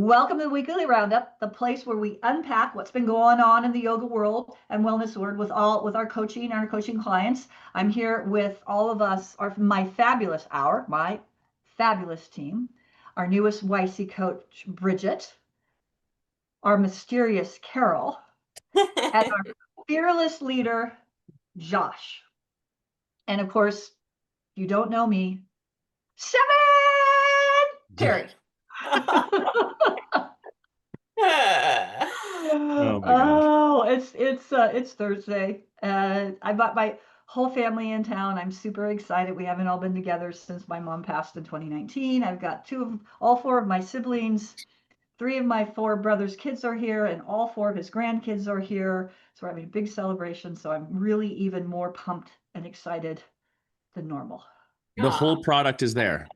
Welcome to the Weekly Roundup, the place where we unpack what's been going on in the yoga world and wellness world with our coaching and our coaching clients. I'm here with all of us, my fabulous team, our newest YC coach, Bridget, our mysterious Carol, and our fearless leader, Josh. And of course, if you don't know me, Terri. It's Thursday. I brought my whole family in town. I'm super excited. We haven't all been together since my mom passed in 2019. I've got all four of my siblings. 3 of my 4 brothers' kids are here, and all 4 of his grandkids are here. So we're having a big celebration. So I'm really even more pumped and excited than normal. The whole product is there.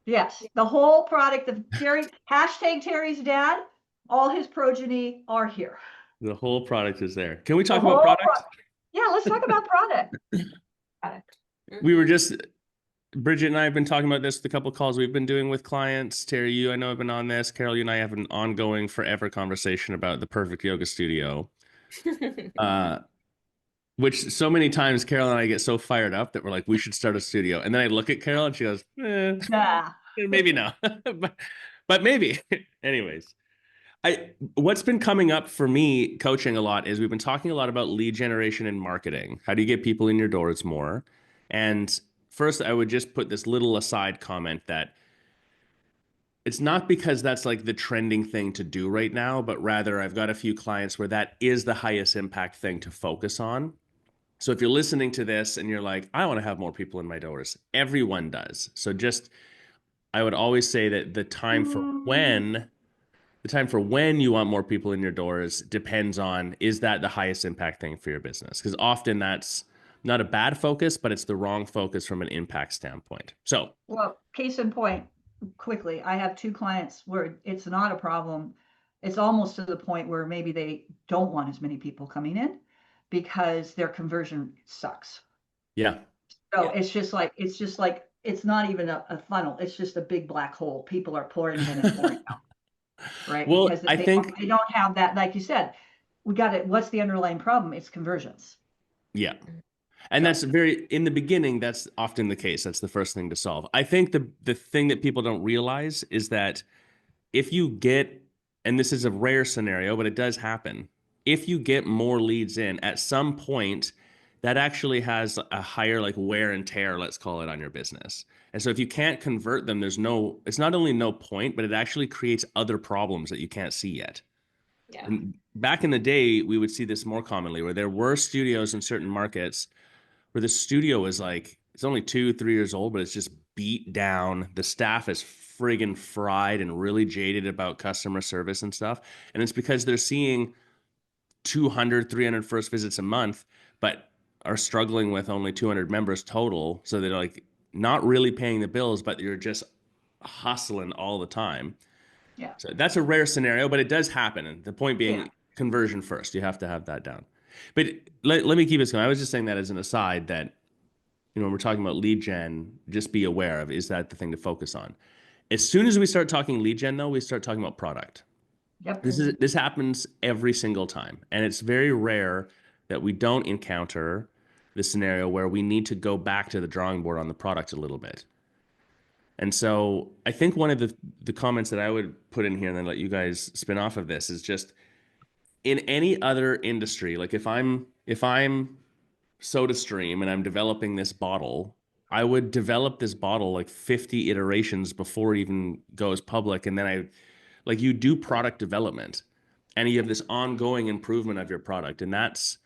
Yes, the whole product of Terri, #Terri's dad, all his progeny are here. The whole product is there. Can we talk about product? Yeah, let's talk about product. We were just, Bridget and I have been talking about this, the couple of calls we've been doing with clients. Terri, you, I know, have been on this. Carol, you and I have an ongoing forever conversation about the perfect yoga studio. Which so many times Carol and I get so fired up that we're like, we should start a studio. And then I look at Carol and she goes, maybe no, but maybe. Anyways, what's been coming up for me coaching a lot is we've been talking a lot about lead generation and marketing. How do you get people in your doors more? And first, I would just put this little aside comment that it's not because that's like the trending thing to do right now, but rather I've got a few clients where that is the highest impact thing to focus on. So if you're listening to this and you're like, I want to have more people in my doors, everyone does. So I would always say that the time for when you want more people in your doors depends on, is that the highest impact thing for your business? Because often that's not a bad focus, but it's the wrong focus from an impact standpoint. So, well, case in point, quickly, I have 2 clients where it's not a problem. It's almost to the point where maybe they don't want as many people coming in because their conversion sucks. Yeah. So it's just like it's not even a funnel. It's just a big black hole. People are pouring in and pouring out. Right. Well, because I think they don't have that, like you said, we got it. What's the underlying problem? It's conversions. Yeah. And that's in the beginning, that's often the case. That's the first thing to solve. I think the thing that people don't realize is that if you get, and this is a rare scenario, but it does happen, if you get more leads in at some point, that actually has a higher like wear and tear, let's call it, on your business. And so if you can't convert them, it's not only no point, but it actually creates other problems that you can't see yet. Yeah. And back in the day, we would see this more commonly where there were studios in certain markets where the studio is like, it's only 2-3 years old, but it's just beat down. The staff is friggin' fried and really jaded about customer service and stuff. And it's because they're seeing 200, 300 first visits a month, but are struggling with only 200 members total. So they're like not really paying the bills, but you're just hustling all the time. Yeah. So that's a rare scenario, but it does happen. And the point being conversion first. You have to have that down. But let me keep this going. I was just saying that as an aside that, when we're talking about lead gen, just be aware of, is that the thing to focus on? As soon as we start talking lead gen, though, we start talking about product. Yep. This happens every single time. And it's very rare that we don't encounter the scenario where we need to go back to the drawing board on the product a little bit. And so I think one of the comments that I would put in here and then let you guys spin off of this is just, in any other industry, like if I'm SodaStream and I'm developing this bottle, I would develop this bottle like 50 iterations before it even goes public. And then you do product development and you have this ongoing improvement of your product. And that's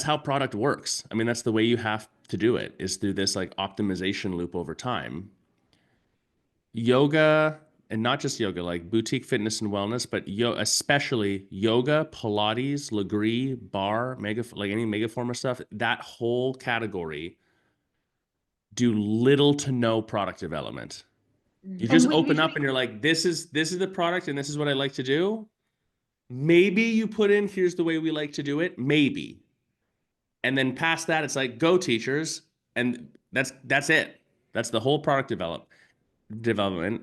how product works. I mean, that's the way you have to do it, is through this like optimization loop over time. Yoga, and not just yoga, like boutique fitness and wellness, but especially yoga, Pilates, Legree, bar, like any Megaformer stuff, that whole category do little to no product development. You just open up and you're like, this is the product and this is what I like to do. Maybe you put in, here's the way we like to do it. Maybe. And then past that, it's like, go teachers. And that's it. That's the whole product development.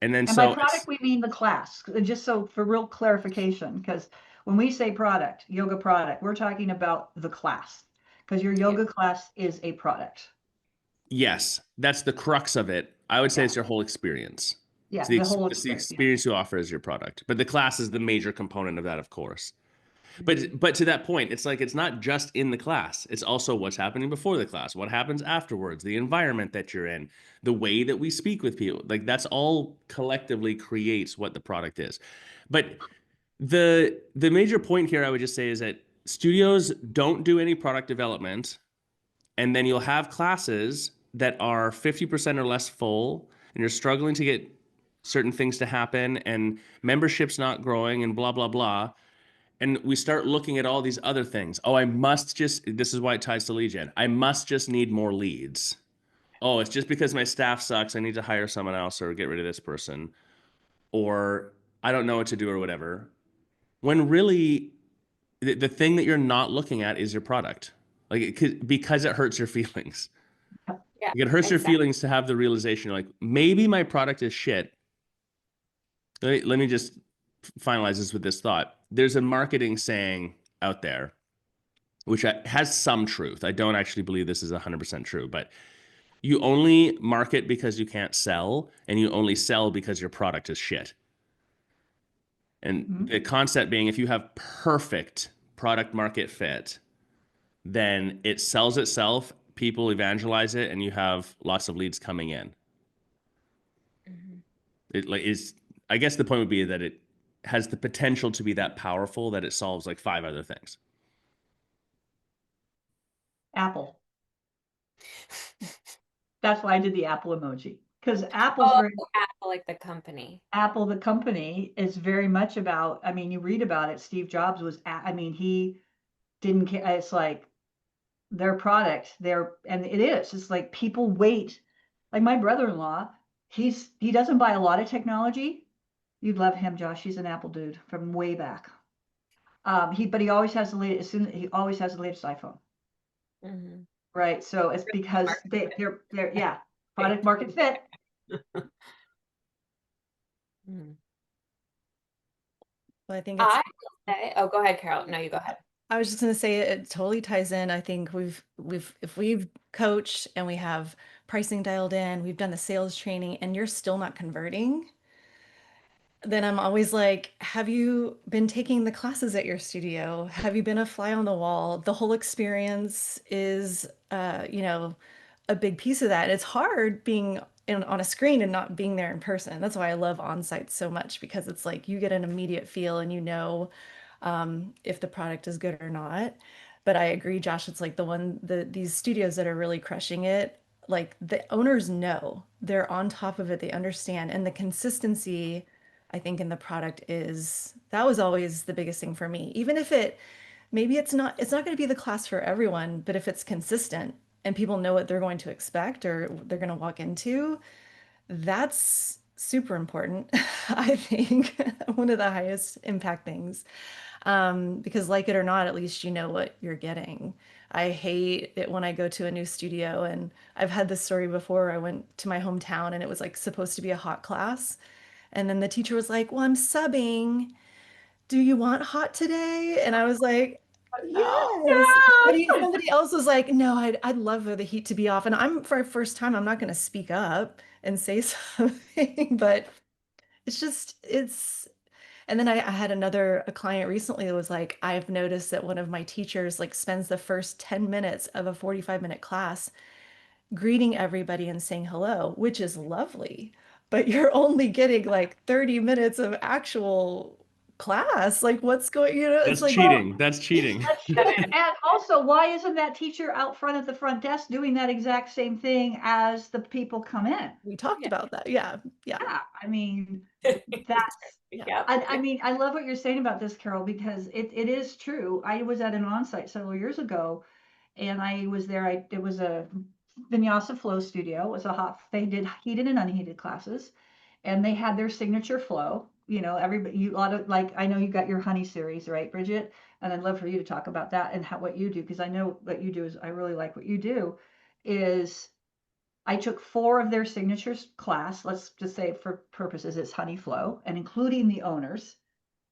And then And by so product, we mean the class, just so for real clarification, because when we say product, yoga product, we're talking about the class, because your yoga class is a product. yes, that's the crux of it. I would say Yeah. it's your whole experience. Yeah, the whole It's the experience. Yeah. experience you offer as your product. But the class is the major component of that, of course. Mhm. But to that point, it's like it's not just in the class. It's also what's happening before the class, what happens afterwards, the environment that you're in, the way that we speak with people. Like that's all collectively creates what the product is. But the major point here I would just say is that studios don't do any product development, and then you'll have classes that are 50% or less full, and you're struggling to get certain things to happen, and membership's not growing, and blah blah blah. And we start looking at all these other things. Oh, I must just, this is why it ties to lead gen. I must just need more leads. Oh, it's just because my staff sucks. I need to hire someone else or get rid of this person. Or I don't know what to do or whatever. When really, the thing that you're not looking at is your product. Like, because it hurts your feelings. Yeah, Like, it hurts your exactly. feelings to have the realization, you're like, maybe my product is shit. Let me just finalize this with this thought. There's a marketing saying out there which has some truth. I don't actually believe this is 100% true, but you only market because you can't sell, and you only sell because your product is shit. And Mhm. the concept being if you have perfect product market fit, then it sells itself, people evangelize it, and you have lots of leads coming in. Mhm. It like is I guess the point would be that it has the potential to be that powerful that it solves like 5 other things. Apple. That's why I did the Apple emoji, because Apple's Oh, very Apple, like the company. Apple, the company, is very much about. I mean, you read about it. Steve Jobs was. I mean, he didn't care. It's like their product. And it is. It's like people wait. Like my brother-in-law, he doesn't buy a lot of technology. You'd love him, Josh. He's an Apple dude from way back. But he always has the latest. He always has the latest iPhone. Mhm. Right. So it's because they're yeah, product market fit. Mhm. Well, I think it's, I will say, oh, go ahead, Carol. No, you go ahead. I was just going to say it totally ties in. I think if we've coached and we have pricing dialed in, we've done the sales training and you're still not converting, then I'm always like, have you been taking the classes at your studio? Have you been a fly on the wall? The whole experience is, a big piece of that. It's hard being on a screen and not being there in person. That's why I love on-site so much because it's like you get an immediate feel and if the product is good or not. But I agree, Josh, it's like these studios that are really crushing it, like the owners know they're on top of it, they understand, and the consistency, I think, in the product that was always the biggest thing for me. Even if maybe it's not going to be the class for everyone, but if it's consistent and people know what they're going to expect or they're going to walk into, that's super important. I think one of the highest impact things. Because like it or not, at least you know what you're getting. I hate it when I go to a new studio, and I've had this story before. I went to my hometown and it was like supposed to be a hot class. And then the teacher was like, "Well, I'm subbing. Do you want hot today?" And I was like, No. "Yes." But somebody else was like, "No, I'd love for the heat to be off." And for a first time, I'm not going to speak up and say something, but it's and then I had a client recently that was like, I've noticed that one of my teachers like spends the first 10 minutes of a 45-minute class greeting everybody and saying hello, which is lovely, but you're only getting like 30 minutes of actual class. Like what's going, it's That's like, cheating. That's cheating. That's true. And also, why isn't that teacher out front at the front desk doing that exact same thing as the people come in? we talked Yeah. about that. Yeah. Yeah. Yeah, I mean, that's. Yep. I mean, I love what you're saying about this, Carol, because it is true. I was at an onsite several years ago, and I was there. It was a Vinyasa flow studio. It was they did heated and unheated classes, and they had their signature flow. Everybody, you ought to, like, I know you got your honey series, right, Bridget? And I'd love for you to talk about that and what you do, because I know what you do is, I really like what you do, is I took 4 of their signatures class. Let's just say for purposes, it's Honey Flow, and including the owners.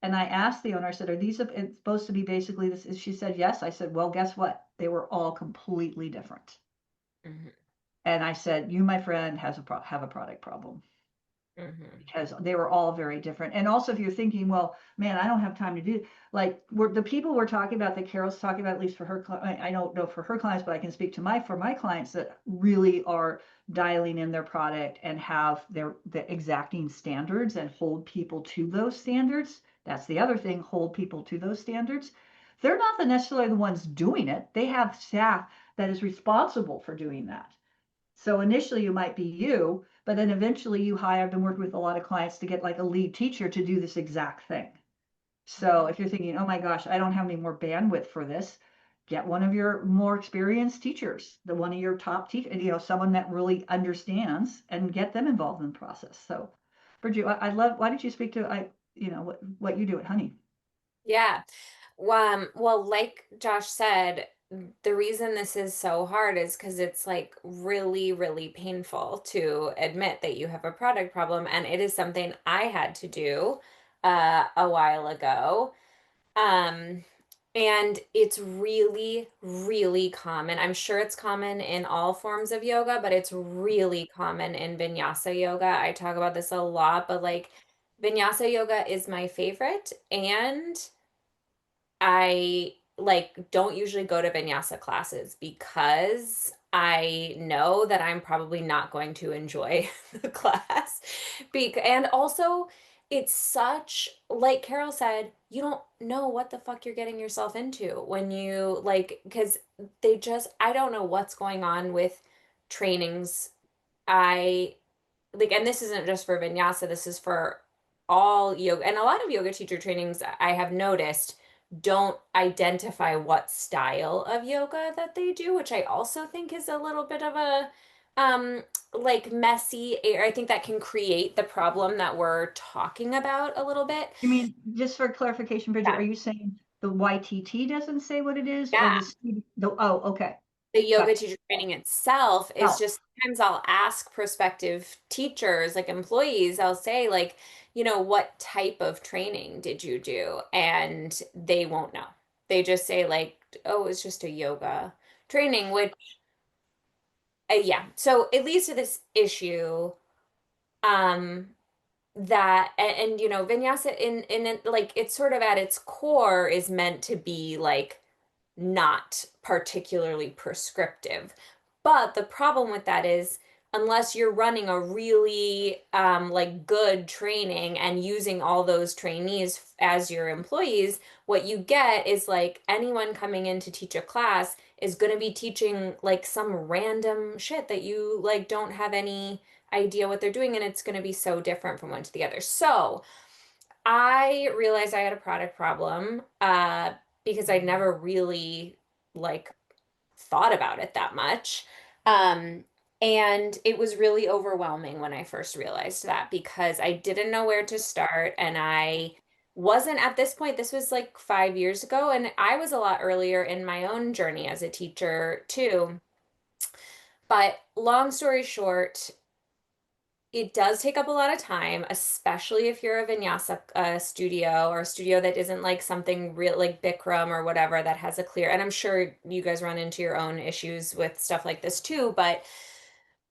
And I asked the owner, I said, are these it's supposed to be basically this? She said, yes. I said, well, guess what? They were all completely different. Mhm. And I said, you, my friend, have a product problem. Mhm. Because they were all very different. And also, if you're thinking, well, man, I don't have time to do, like, the people we're talking about, that Carol's talking about, at least for her, I don't know for her clients, but I can speak to for my clients that really are dialing in their product and have the exacting standards and hold people to those standards. That's the other thing, hold people to those standards. They're not necessarily the ones doing it. They have staff that is responsible for doing that. So initially you might be you, but then eventually you hire, I've been working with a lot of clients to get like a lead teacher to do this exact thing. So if you're thinking, oh my gosh, I don't have any more bandwidth for this, get one of your more experienced teachers, one of your top teachers, someone that really understands, and get them involved in the process. So Bridget, I love, why did you speak to, what you do at Honey? Yeah. Well, like Josh said, the reason this is so hard is because it's like really, really painful to admit that you have a product problem. And it is something I had to do a while ago. Um, and it's really, really common. I'm sure it's common in all forms of yoga, but it's really common in vinyasa yoga. I talk about this a lot, but like vinyasa yoga is my favorite. And I like don't usually go to vinyasa classes because I know that I'm probably not going to enjoy the class. And also it's such, like Carol said, you don't know what the fuck you're getting yourself into when you like, because I don't know what's going on with trainings. I like, and this isn't just for vinyasa, this is for all yoga. And a lot of yoga teacher trainings I have noticed don't identify what style of yoga that they do, which I also think is a little bit of a like messy. I think that can create the problem that we're talking about a little bit. You mean, just for clarification, Bridget, Yeah. are you saying the YTT doesn't say what it is, or Yeah. oh, okay. The yoga Gotcha. teacher training itself is Oh, just sometimes I'll ask prospective teachers, like employees, I'll say, like, what type of training did you do? And they won't know. They just say, like, oh, it's just a yoga training, which, yeah. So it leads to this issue, um, vinyasa like, it's sort of at its core is meant to be like not particularly prescriptive. But the problem with that is unless you're running a really like good training and using all those trainees as your employees, what you get is like anyone coming in to teach a class is going to be teaching like some random shit that you like don't have any idea what they're doing, and it's going to be so different from one to the other. So I realized I had a product problem because I'd never really like thought about it that much. Um, and it was really overwhelming when I first realized that because I didn't know where to start, and I wasn't at this point, this was like 5 years ago, and I was a lot earlier in my own journey as a teacher too. But long story short, it does take up a lot of time, especially if you're a vinyasa studio or a studio that isn't like something real like Bikram or whatever that has a clear. And I'm sure you guys run into your own issues with stuff like this too, but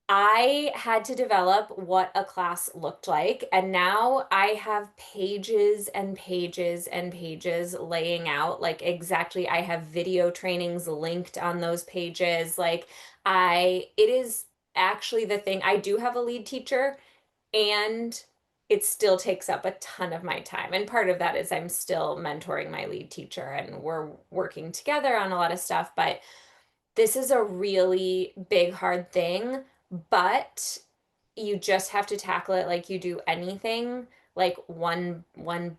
I had to develop what a class looked like. And now I have pages and pages and pages laying out like exactly. I have video trainings linked on those pages. Like it is actually the thing. I do have a lead teacher, and it still takes up a ton of my time. And part of that is I'm still mentoring my lead teacher and we're working together on a lot of stuff. But this is a really big, hard thing. But you just have to tackle it like you do anything, like one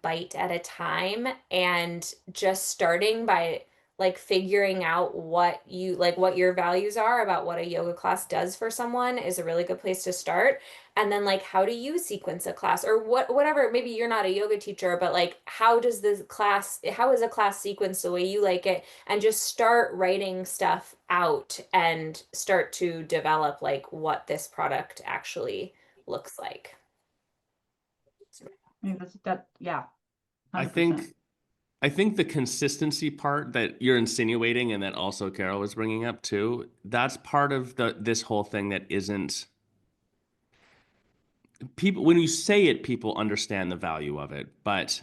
bite at a time, and just starting by like figuring out what you like, what your values are about what a yoga class does for someone is a really good place to start. And then like, how do you sequence a class, or whatever, maybe you're not a yoga teacher, but like, how is a class sequenced the way you like it? And just start writing stuff out and start to develop like what this product actually looks like. I mean, yeah, I 100%. think the consistency part that you're insinuating and that also Carol was bringing up too, that's part of this whole thing that isn't people when you say it, people understand the value of it, but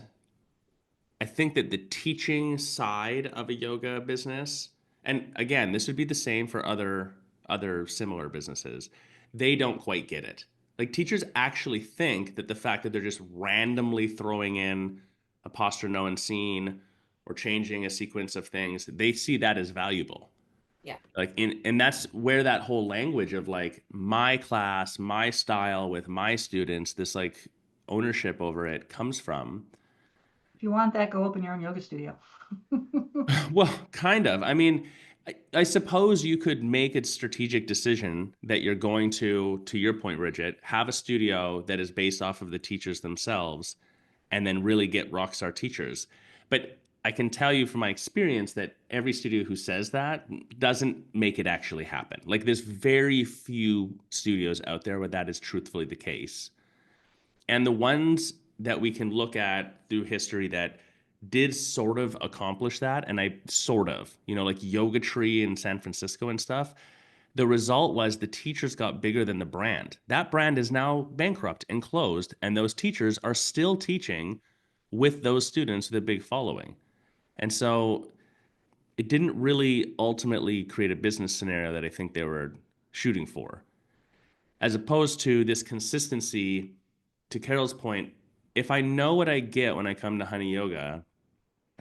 I think that the teaching side of a yoga business, and again, this would be the same for other similar businesses, they don't quite get it. Like teachers actually think that the fact that they're just randomly throwing in a posture no one's seen or changing a sequence of things, they see that as valuable. Yeah. Like and that's where that whole language of like my class, my style with my students, this like ownership over it comes from. If you want that, go open your own yoga studio. Well, kind of. I mean, I suppose you could make a strategic decision that you're going to your point, Bridget, have a studio that is based off of the teachers themselves and then really get rock star teachers. But I can tell you from my experience that every studio who says that doesn't make it actually happen. Like there's very few studios out there where that is truthfully the case. And the ones that we can look at through history that did sort of accomplish that, and I sort of, like Yoga Tree in San Francisco and stuff, the result was the teachers got bigger than the brand. That brand is now bankrupt and closed, and those teachers are still teaching with those students with a big following. And so it didn't really ultimately create a business scenario that I think they were shooting for, as opposed to this consistency. To Carol's point, if I know what I get when I come to Honey Yoga,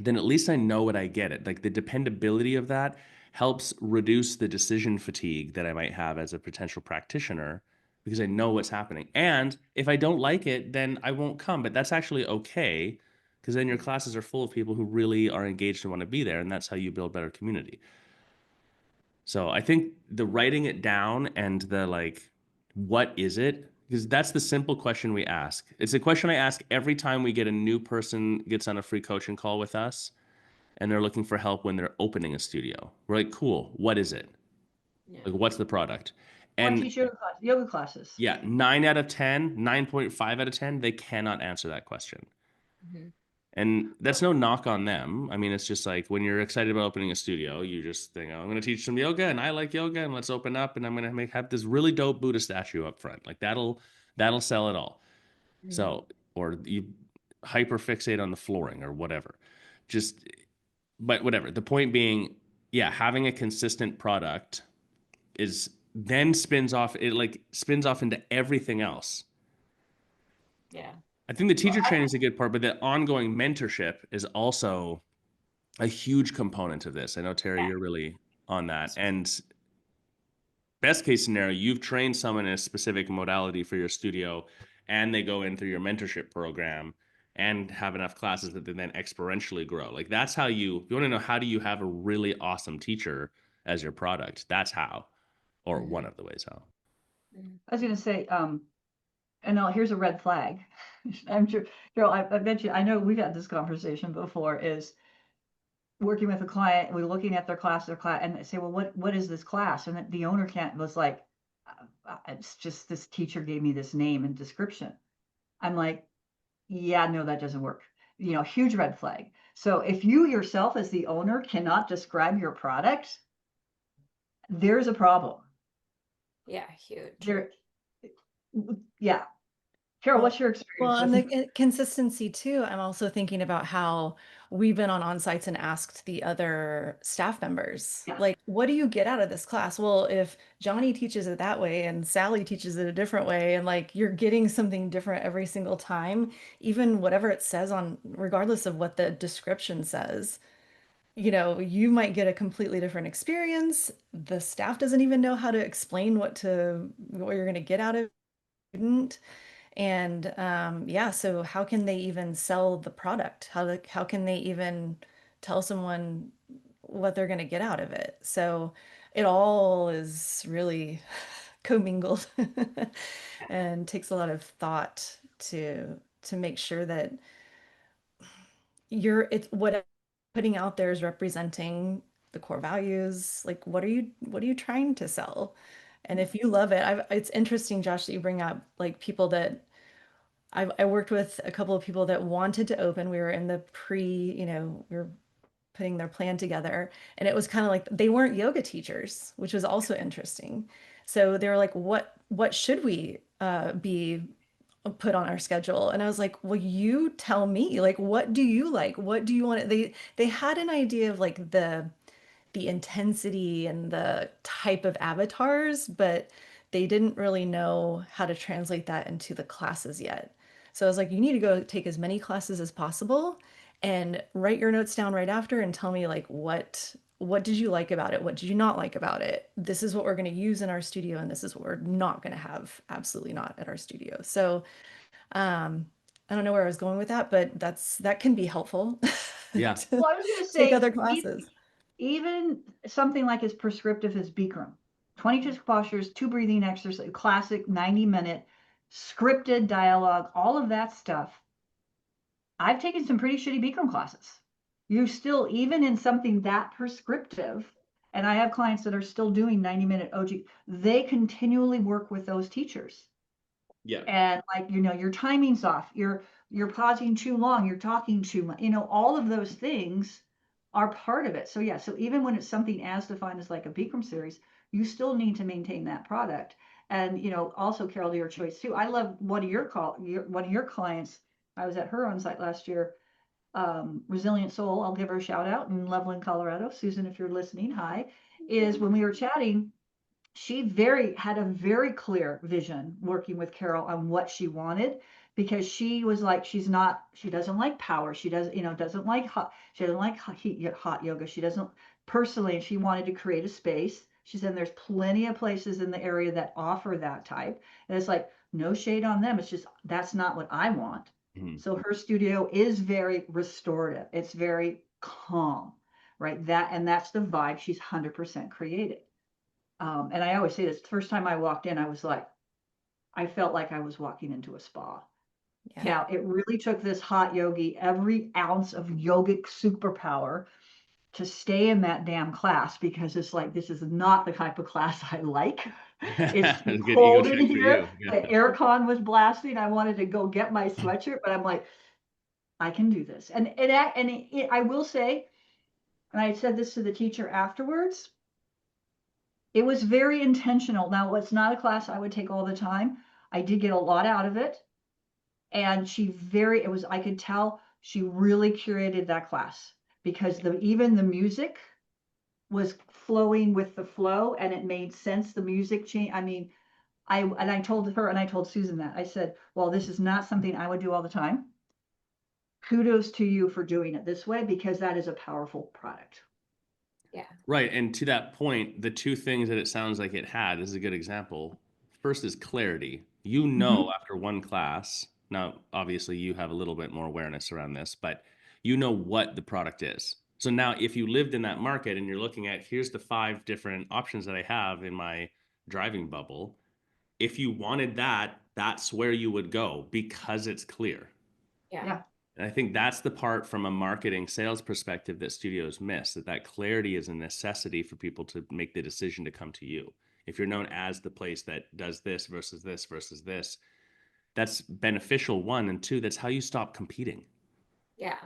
then at least I know what I get. It like the dependability of that helps reduce the decision fatigue that I might have as a potential practitioner because I know what's happening. And if I don't like it, then I won't come. But that's actually okay because then your classes are full of people who really are engaged and want to be there, and that's how you build better community. So I think the writing it down and the like, what is it? Because that's the simple question we ask. It's a question I ask every time we get a new person gets on a free coaching call with us and they're looking for help when they're opening a studio. We're like, cool, what is it? Yeah. Like, what's the product? I want to And teach yoga classes. yeah, 9 out of 10, 9.5 out of 10, they cannot answer that question. Mhm. And that's no knock on them. I mean, it's just like when you're excited about opening a studio, you just think, oh, I'm going to teach some yoga and I like yoga and let's open up and I'm going to have this really dope Buddha statue up front. Like that'll sell it all. So, or you hyper fixate on the flooring or whatever. Just, but whatever. The point being, yeah, having a consistent product is then spins off into everything else. Yeah. I think the teacher training is a good part, but the ongoing mentorship is also a huge component of this. I know, Terri, you're really on that. And best case scenario, you've trained someone in a specific modality for your studio and they go in through your mentorship program and have enough classes that they then exponentially grow. Like that's how if you want to know how do you have a really awesome teacher as your product, that's how, or one of the ways how. I was going to say, and now here's a red flag. I'm sure, Carol, I bet you, I know we've had this conversation before, is working with a client, we're looking at their class, and they say, well, what is this class? And the owner was like, it's just this teacher gave me this name and description. I'm like, yeah, no, that doesn't work. Huge red flag. So if you yourself as the owner cannot describe your product, there's a problem. Yeah, huge. Yeah. Carol, Well, what's your experience? and the consistency too. I'm also thinking about how we've been on sites and asked the other staff members, Yeah. like, what do you get out of this class? Well, if Johnny teaches it that way and Sally teaches it a different way, and like you're getting something different every single time, even whatever it says on, regardless of what the description says, you might get a completely different experience. The staff doesn't even know how to explain what you're going to get out of it. And yeah, so how can they even sell the product? How can they even tell someone what they're going to get out of it. So it all is really commingled and takes a lot of thought to make sure that it's what putting out there is representing the core values. Like, what are you trying to sell? And if you love it, it's interesting, Josh, that you bring up like people that I worked with a couple of people that wanted to open. We were in the we were putting their plan together, and it was kind of like they weren't yoga teachers, which was also interesting. So they were like, what should we be put on our schedule? And I was like, well, you tell me, like, what do you like? What do you want? They had an idea of like the intensity and the type of avatars, but they didn't really know how to translate that into the classes yet. So I was like, you need to go take as many classes as possible and write your notes down right after and tell me like what did you like about it? What did you not like about it? This is what we're going to use in our studio, and this is what we're not going to have, absolutely not at our studio. So I don't know where I was going with that, but that can be helpful Yeah. to Well, I was going to take say, other classes. even something like as prescriptive as Bikram, 22 postures, 2 breathing exercises, classic 90-minute scripted dialogue, all of that stuff. I've taken some pretty shitty Bikram classes. You still, even in something that prescriptive, and I have clients that are still doing 90-minute OG, they continually work with those teachers. Yeah. And like, your timing's off, you're pausing too long, you're talking too much, all of those things are part of it. So yeah, so even when it's something as defined as like a Bikram series, you still need to maintain that product. And also, Carol, to your choice too. I love one of your clients. I was at her on site last year. Resilient Soul. I'll give her a shout out in Loveland, Colorado. Susan, if you're listening, hi. Is when we were chatting, she had a very clear vision working with Carol on what she wanted, because she was like, she doesn't like power. She doesn't like hot, she doesn't like hot yoga. She doesn't personally, she wanted to create a space. She said there's plenty of places in the area that offer that type. And it's like, no shade on them. It's just, that's not what I want. Mhm. So her studio is very restorative. It's very calm, right? That's the vibe she's 100% created. And I always say this, the first time I walked in, I felt like I was walking into a spa. Yeah. Now, it really took this hot yogi every ounce of yogic superpower to stay in that damn class, because it's like, this is not the type of class I like. It's too It's a good ego cold in check for here. you. Yeah. The air con was blasting. I wanted to go get my sweatshirt, but I'm like, I can do this. I will say, and I said this to the teacher afterwards, it was very intentional. Now, it's not a class I would take all the time. I did get a lot out of it. And I could tell she really curated that class, because even the music was flowing with the flow, and it made sense. The music change. I mean, I told her, and I told Susan that. I said, well, this is not something I would do all the time. Kudos to you for doing it this way, because that is a powerful product. Yeah. Right. And to that point, the two things that it sounds like it had, this is a good example. First is clarity. You know, after one class, now obviously you have a little bit more awareness around this, but you know what the product is. So now if you lived in that market and you're looking at, here's the 5 different options that I have in my driving bubble, if you wanted that, that's where you would go because it's clear. Yeah. Yeah. And I think that's the part from a marketing sales perspective that studios miss, that clarity is a necessity for people to make the decision to come to you. If you're known as the place that does this versus this versus this, that's beneficial, one, and two, that's how you stop competing. Yeah.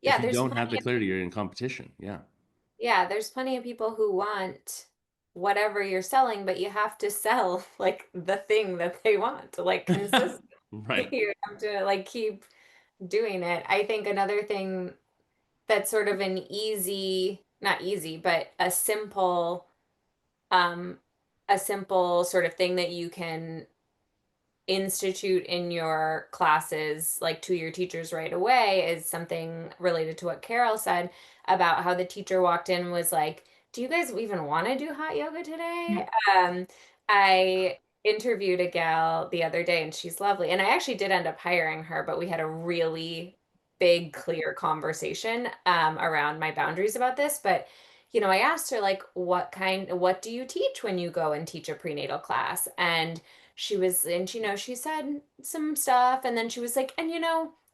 If Yeah, you don't have the clarity, you're in competition. Yeah. yeah, there's plenty of people who want whatever you're selling, but you have to sell like the thing that they want, like consistently. Right. You have to like keep doing it. I think another thing that's sort of an easy, not easy, but um a simple sort of thing that you can institute in your classes, like to your teachers right away, is something related to what Carol said about how the teacher walked in and was like, do you guys even want to do hot yoga today? I interviewed a gal the other day and she's lovely. And I actually did end up hiring her, but we had a really big, clear conversation around my boundaries about this. But, I asked her, like, what do you teach when you go and teach a prenatal class? And she said some stuff. And then she was like, and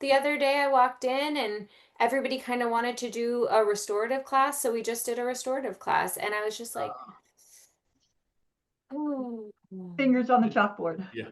the other day I walked in and everybody kind of wanted to do a restorative class. So we just did a restorative class. And I was just like, oh. Fingers on the chalkboard. Yeah.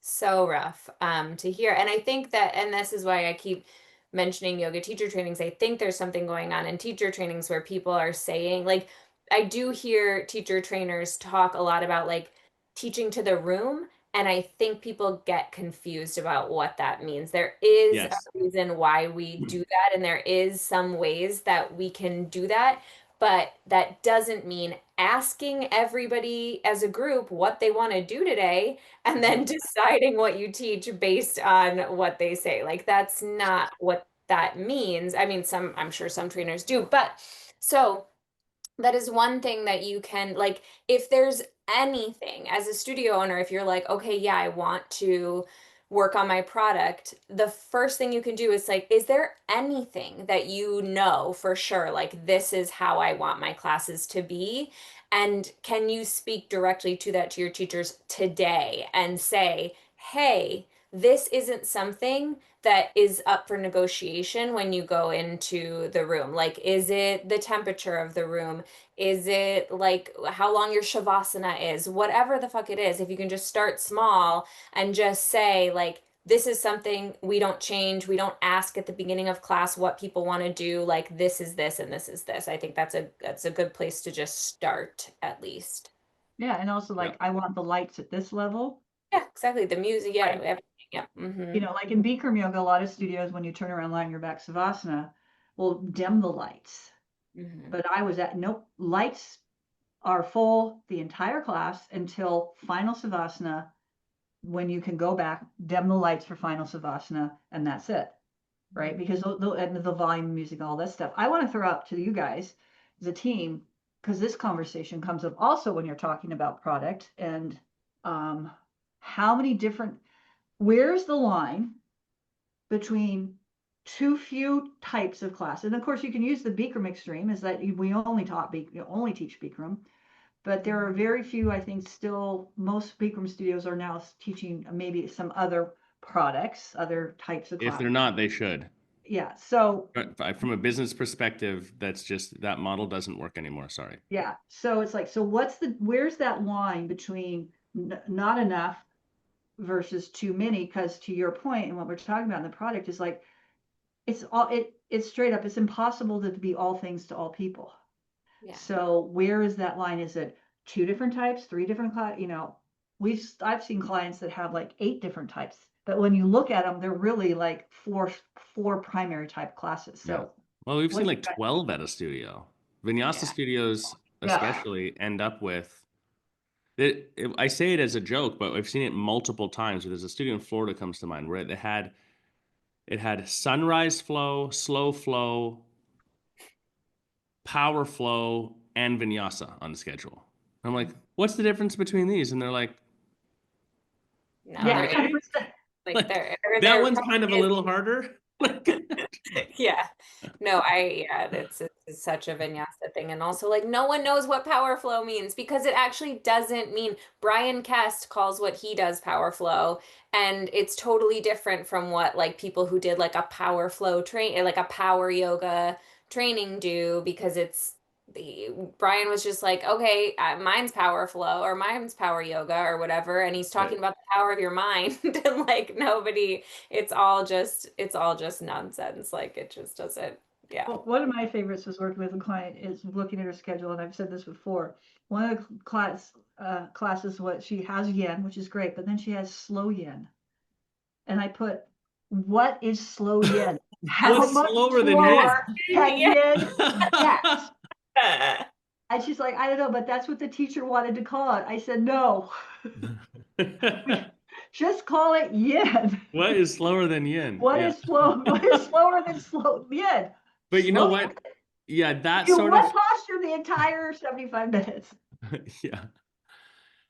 So rough to hear. And I think that, and this is why I keep mentioning yoga teacher trainings, I think there's something going on in teacher trainings where people are saying, like, I do hear teacher trainers talk a lot about like teaching to the room, and I think people get confused about what that means. There is a Yes. reason why we do that, and there is some ways that we can do that, but that doesn't mean asking everybody as a group what they want to do today and then deciding what you teach based on what they say. Like, that's not what that means. I mean, I'm sure some trainers do, but so that is one thing that you can, like, if there's anything as a studio owner, if you're like, okay, yeah, I want to work on my product, the first thing you can do is like, is there anything that you know for sure, like, this is how I want my classes to be? And can you speak directly to that to your teachers today and say, hey, this isn't something that is up for negotiation when you go into the room? Like, is it the temperature of the room? Is it like how long your shavasana is? Whatever the fuck it is, if you can just start small and just say, like, this is something we don't change. We don't ask at the beginning of class what people want to do. Like, this is this and this is this. I think that's a good place to just start, at least. Yeah, and also like I want the lights at this level. Yeah, exactly. The music, yeah, Right. everything. Yeah. Like in Bikram yoga, a lot of studios, when you turn around lying your back savasana, will dim the lights. But I was nope, lights are full the entire class until final savasana, when you can go back, dim the lights for final savasana, and that's it. Right? Because the volume, music, all that stuff. I want to throw out to you guys as a team, because this conversation comes up also when you're talking about product and how many different, where's the line between too few types of class? And of course, you can use the Bikram extreme, is that we only teach Bikram, but there are very few, I think, still, most Bikram studios are now teaching maybe some other products, other types of If class. they're not, they should. Yeah. So from a business perspective, that's just, that model doesn't work anymore. Sorry. yeah. So it's like, so where's that line between not enough versus too many? Because to your point, and what we're talking about in the product is like, it's straight up, it's impossible to be all things to all people. Yeah. So where is that line? Is it 2 different types, 3 different I've seen clients that have like 8 different types, but when you look at them, they're really like four primary type classes. So yeah. Well, we've seen like 12 at a studio. Vinyasa studios especially end up with it. I say it as a joke, but I've seen it multiple times. There's a studio in Florida comes to mind where it had sunrise flow, slow flow, power flow, and vinyasa on the schedule. I'm like, what's the difference between these? And they're like, No, yeah, like that one's kind of a little harder. Yeah. No, it's such a vinyasa thing. And also, like, no one knows what power flow means, because it actually doesn't mean. Brian Kest calls what he does power flow, and it's totally different from what like people who did like a power flow like a power yoga training do, because Brian was just like, okay, mine's power flow or mine's power yoga or whatever, and he's talking about the power of your mind, and like it's all just nonsense. Like, it just doesn't. Yeah. Well, one of my favorites was working with a client is looking at her schedule, and I've said this before. One of the classes, what she has yin, which is great, but then she has slow yin. And I put, what is slow yin? How What's much slower than slower can Yeah. yin get? And she's like, I don't know, but that's what the teacher wanted to call it. I said, no, just call it yin. What is slower than yin? What is slow? What is slower than slow yin? But you know what? Yeah, that You sort one of posture the entire 75 minutes. yeah.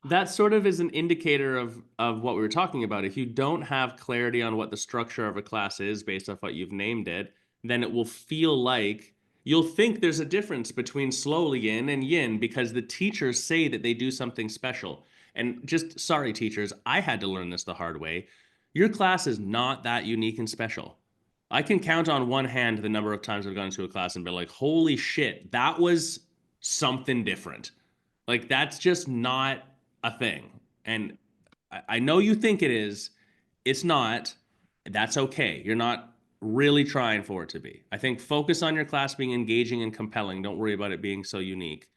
that sort of is an indicator of what we were talking about. If you don't have clarity on what the structure of a class is based off what you've named it, then it will feel like you'll think there's a difference between slowly yin and yin because the teachers say that they do something special. And just sorry, teachers, I had to learn this the hard way. Your class is not that unique and special. I can count on one hand the number of times I've gone into a class and been like, holy shit, that was something different. Like, that's just not a thing. And I know you think it is. It's not. That's okay. You're not really trying for it to be. I think focus on your class being engaging and compelling. Don't worry about it being so unique.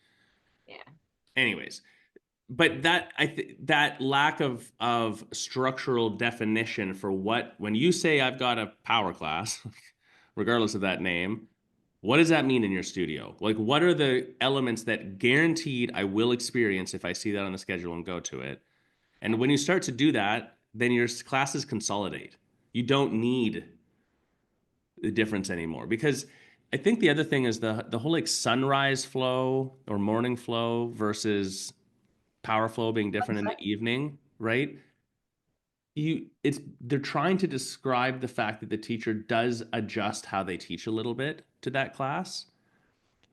Yeah. Anyways, but that lack of structural definition for what, when you say I've got a power class, regardless of that name, what does that mean in your studio? Like, what are the elements that guaranteed I will experience if I see that on the schedule and go to it? And when you start to do that, then your classes consolidate. You don't need the difference anymore. Because I think the other thing is the whole like sunrise flow or morning flow versus power flow being different in the evening, right? They're trying to describe the fact that the teacher does adjust how they teach a little bit to that class,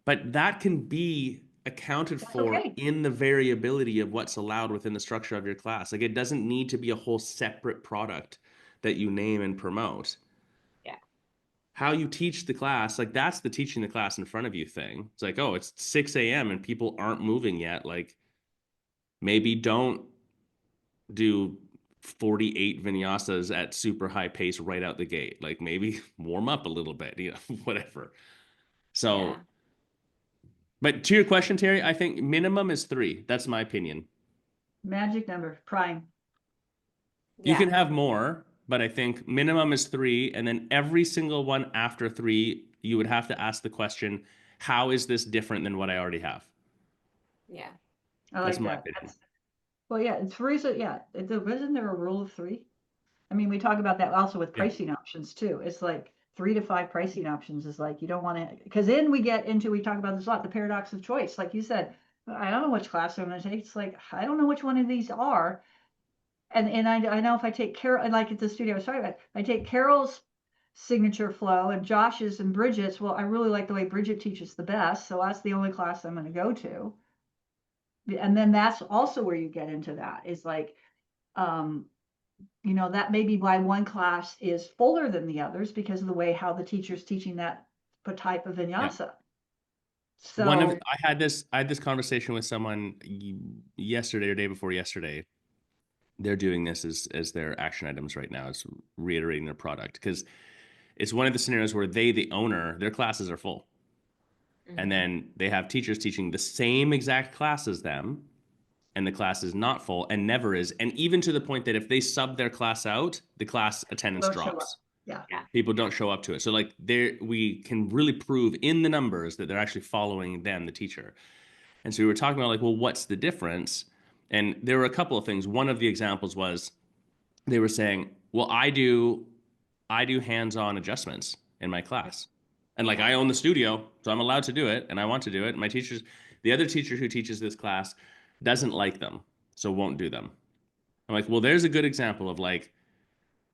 but that can be accounted for okay. in the variability of what's allowed within the structure of your class. Like, it doesn't need to be a whole separate product that you name and promote. Yeah. How you teach the class, like, that's the teaching the class in front of you thing. It's like, oh, it's 6 a.m. and people aren't moving yet. Like, maybe don't do 48 vinyasas at super high pace right out the gate. Like, maybe warm up a little bit, whatever. So, Yeah. but to your question, Terri, I think minimum is 3. That's my opinion. Magic number, prime. You can Yeah. have more, but I think minimum is 3. And then every single one after 3, you would have to ask the question, how is this different than what I already have? Yeah. I That's like my that. opinion. Well, yeah, it's three. So yeah, isn't there a rule of 3? I mean, we talk about that also with Yeah. pricing options too. It's like 3 to 5 pricing options is like, you don't want to, because then we talk about this a lot, the paradox of choice. Like you said, I don't know which class I'm going to take. It's like, I don't know which one of these are. And I know if I take Carol, and like at the studio I was talking about, I take Carol's signature flow and Josh's and Bridget's. Well, I really like the way Bridget teaches the best. So that's the only class I'm going to go to. And then that's also where you get into that is like, um, that may be why one class is fuller than the others because of the way how the teacher's teaching that type of Yeah. vinyasa. I So had this conversation with someone yesterday or day before yesterday. They're doing this as their action items right now, is reiterating their product, because it's one of the scenarios where the owner, their classes are full. And Mhm. then they have teachers teaching the same exact class as them, and the class is not full and never is. And even to the point that if they sub their class out, the class attendance they'll show up. drops. Yeah. Yeah. People don't show up to it. So like we can really prove in the numbers that they're actually following them, the teacher. And so we were talking about like, well, what's the difference? And there were a couple of things. One of the examples was they were saying, well, I do hands-on adjustments in my class. And like, I own the studio, so I'm allowed to do it and I want to do it. My the other teacher who teaches this class doesn't like them, so won't do them. I'm like, well, there's a good example of like,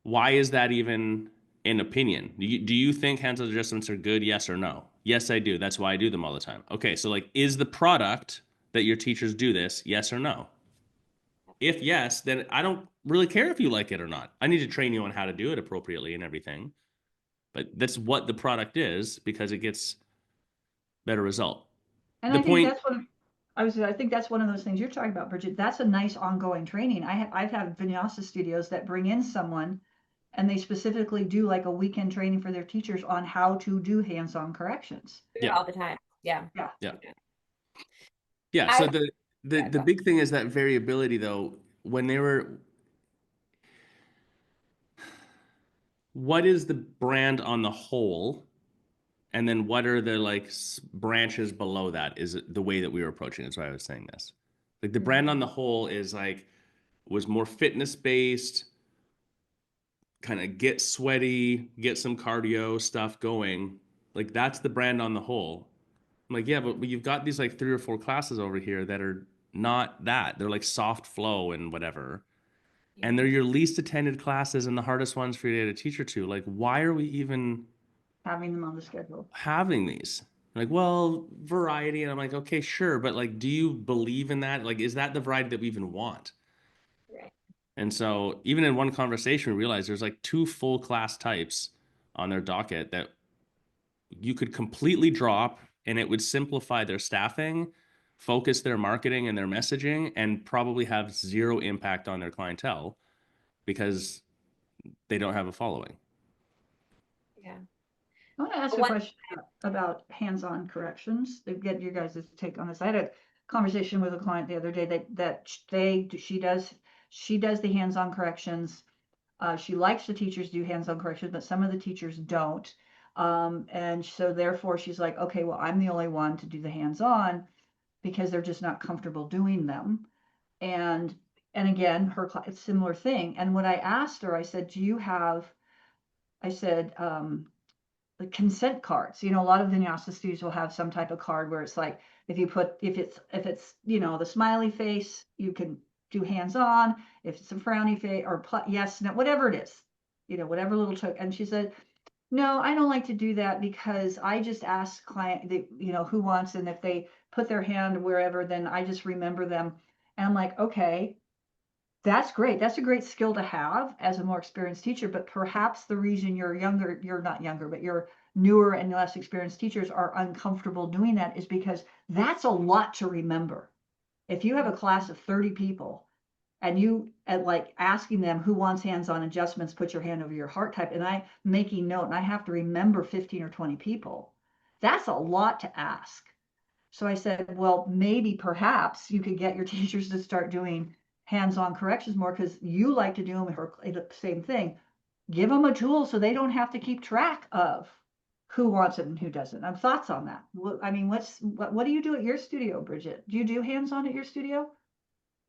why is that even an opinion? Do you think hands-on adjustments are good? Yes or no? Yes, I do. That's why I do them all the time. Okay, so like, is the product that your teachers do this? Yes or no? If yes, then I don't really care if you like it or not. I need to train you on how to do it appropriately and everything. But that's what the product is because it gets better result. And The I think point, that's what I think that's one of those things you're talking about, Bridget. That's a nice ongoing training. I've had vinyasa studios that bring in someone and they specifically do like a weekend training for their teachers on how to do hands-on corrections. yeah, All the time. Yeah. Yeah. yeah, Yeah. yeah. So I yeah, the go. big thing is that variability, though. When they were, what is the brand on the whole, and then what are the like branches below that? Is it the way that we were approaching it? That's why I was saying this. Like, the brand on the whole is like, was more fitness based, kind of get sweaty, get some cardio stuff going. Like, that's the brand on the whole. I'm like, yeah, but you've got these like 3 or 4 classes over here that are not that. They're like soft flow and whatever. And they're your least attended classes and the hardest ones for you to get a teacher to. Like, why are we even Having them on the schedule. having these? Like, well, variety. And I'm like, okay, sure. But like, do you believe in that? Like, is that the variety that we even want? Right. And so even in one conversation, we realized there's like 2 full class types on their docket that you could completely drop, and it would simplify their staffing, focus their marketing and their messaging, and probably have 0 impact on their clientele because they don't have a following. Yeah. I want to ask a One, question about hands-on corrections to get your guys' take on this. I had a conversation with a client the other day she does the hands-on corrections. She likes the teachers do hands-on corrections, but some of the teachers don't. And so therefore she's like, okay, well, I'm the only one to do the hands-on because they're just not comfortable doing them. And again, it's a similar thing. And when I asked her, I said, the consent cards. A lot of vinyasa studios will have some type of card where it's like, if it's the smiley face, you can do hands on. If it's a frowny face or yes, no, whatever it is, whatever little token. And she said, no, I don't like to do that because I just ask client who wants, and if they put their hand wherever, then I just remember them. And I'm like, okay, that's great. That's a great skill to have as a more experienced teacher, but perhaps the reason you're not younger, but you're newer and less experienced teachers are uncomfortable doing that is because that's a lot to remember. If you have a class of 30 people and you like asking them who wants hands-on adjustments, put your hand over your heart type, and I making note and I have to remember 15 or 20 people, that's a lot to ask. So I said, well, maybe perhaps you could get your teachers to start doing hands-on corrections more because you like to do them, or the same thing. Give them a tool so they don't have to keep track of who wants it and who doesn't. I have thoughts on that. I mean, what do you do at your studio, Bridget? Do you do hands-on at your studio?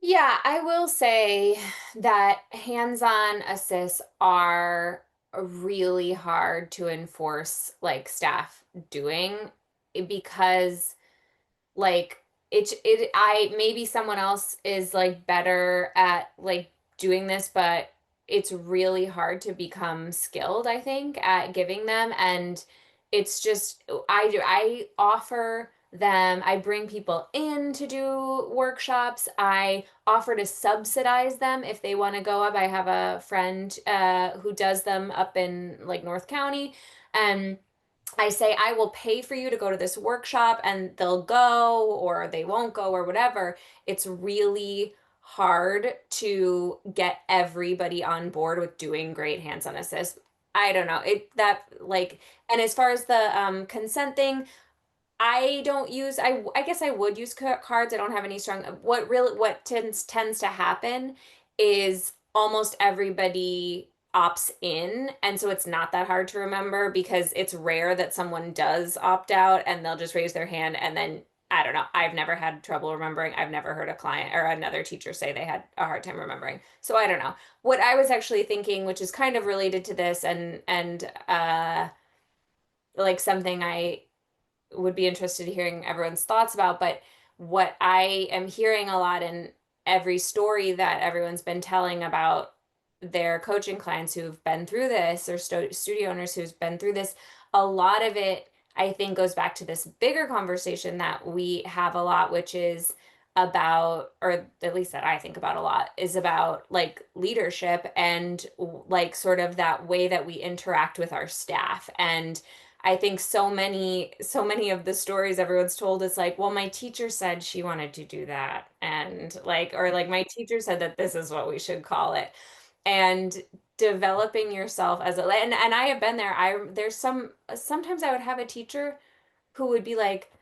yeah, I will say that hands-on assists are really hard to enforce like staff doing because like I maybe someone else is like better at like doing this, but it's really hard to become skilled, I think, at giving them. And it's just I offer them, I bring people in to do workshops. I offer to subsidize them if they want to go up. I have a friend who does them up in like North County, and I say, I will pay for you to go to this workshop, and they'll go or they won't go or whatever. It's really hard to get everybody on board with doing great hands-on assist. I don't know. And as far as the consent thing, I don't use, I guess I would use cards. I don't have any strong, what tends to happen is almost everybody opts in. And so it's not that hard to remember because it's rare that someone does opt out and they'll just raise their hand. And then I don't know. I've never had trouble remembering. I've never heard a client or another teacher say they had a hard time remembering. So I don't know. What I was actually thinking, which is kind of related to this and like something I would be interested in hearing everyone's thoughts about. But what I am hearing a lot in every story that everyone's been telling about their coaching clients who've been through this, or studio owners who've been through this, a lot of it, I think, goes back to this bigger conversation that we have a lot, which is about, or at least that I think about a lot, is about like leadership and like sort of that way that we interact with our staff. And I think so many of the stories everyone's told is like, well, my teacher said she wanted to do that. And like, or like, my teacher said that this is what we should call it. And developing yourself as and I have been there. Sometimes I would have a teacher who would be like,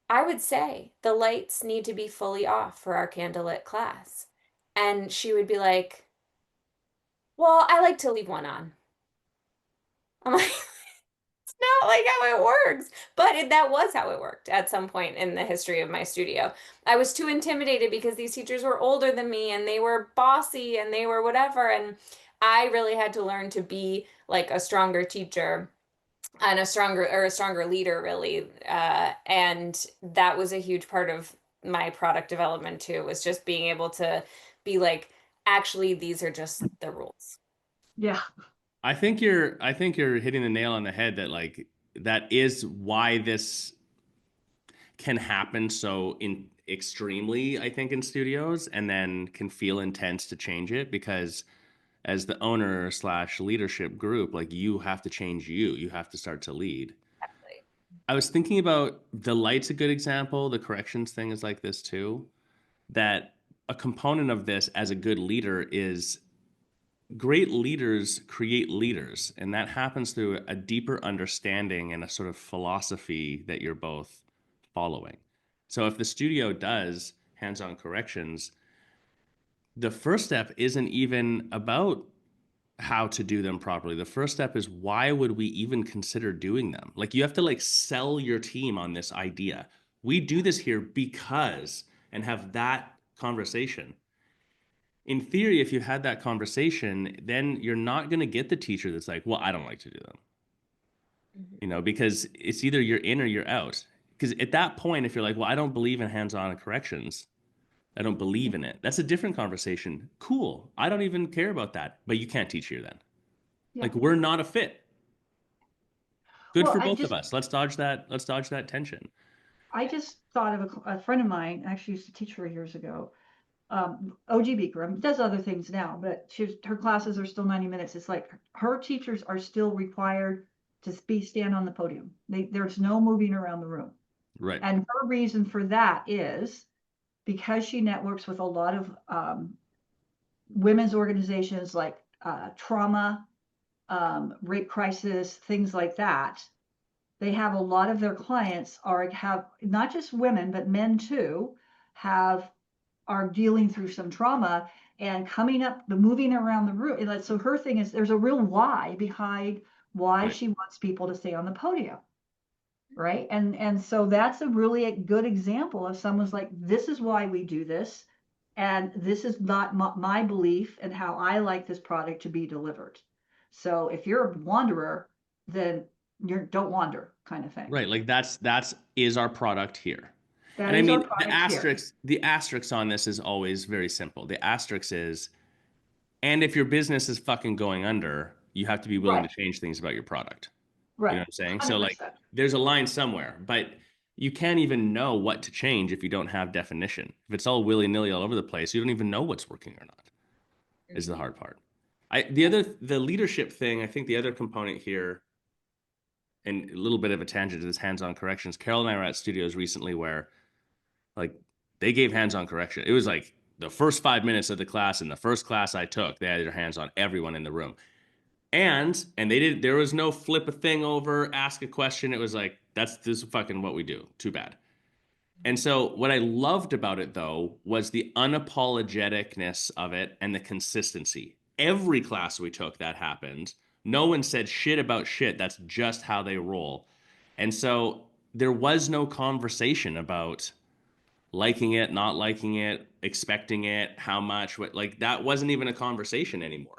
I would say the lights need to be fully off for our candlelit class. And she would be like, well, I like to leave one on. I'm like, not like how it works. But that was how it worked at some point in the history of my studio. I was too intimidated because these teachers were older than me and they were bossy and they were whatever. And I really had to learn to be like a stronger teacher and a stronger leader, really. And that was a huge part of my product development too, was just being able to be like, actually, these are just the rules. Yeah. I think you're hitting the nail on the head that like that is why this can happen so in extremely, I think, in studios, and then can feel intense to change it, because as the owner slash leadership group, like you have to change, you have to start to lead. Exactly. I was thinking about the light's a good example. The corrections thing is like this too, that a component of this as a good leader is great leaders create leaders, and that happens through a deeper understanding and a sort of philosophy that you're both following. So if the studio does hands-on corrections, the first step isn't even about how to do them properly. The first step is, why would we even consider doing them? Like, you have to like sell your team on this idea. We do this here because, and have that conversation. In theory, if you had that conversation, then you're not going to get the teacher that's like, well, I don't like to do them, because it's either you're in or you're out. Because at that point, if you're like, well, I don't believe in hands-on corrections, I don't believe in it, that's a different conversation. Cool. I don't even care about that, but you can't teach here then. Yeah. Like, we're not a fit. Good Well, for both of us. Let's dodge that tension. I just thought of a friend of mine, actually used to teach her years ago. OG Beaker, does other things now, but her classes are still 90 minutes. It's like her teachers are still required to stand on the podium. There's no moving around the room. Right. And her reason for that is because she networks with a lot of women's organizations like trauma, rape crisis, things like that. They have a lot of their clients have not just women, but men too, are dealing through some trauma and coming up, the moving around the room. So her thing is, there's a real why behind why Right. she wants people to stay on the podium. Right. And so that's a really good example of someone's like, this is why we do this. And this is not my belief and how I like this product to be delivered. So if you're a wanderer, then don't wander, kind of thing. Right. Like that's is our product here. That And I is our mean, the product here. asterisk on this is always very simple. The asterisk is, and if your business is fucking going under, you have to be willing to Right. change things about your product. You know Right. what I'm saying? So like, 100%. there's a line somewhere, but you can't even know what to change if you don't have definition. If it's all willy-nilly all over the place, you don't even know what's working or not, is the hard part. The leadership thing, I think the other component here, and a little bit of a tangent to this hands-on corrections. Carol and I were at studios recently where like they gave hands-on correction. It was like the first 5 minutes of the class, and the first class I took, they had their hands on everyone in the room. And there was no flip a thing over, ask a question. It was like, this is fucking what we do. Too bad. And so what I loved about it though was the unapologeticness of it and the consistency. Every class we took that happened. No one said shit about shit. That's just how they roll. And so there was no conversation about liking it, not liking it, expecting it, how much, what, like that wasn't even a conversation anymore.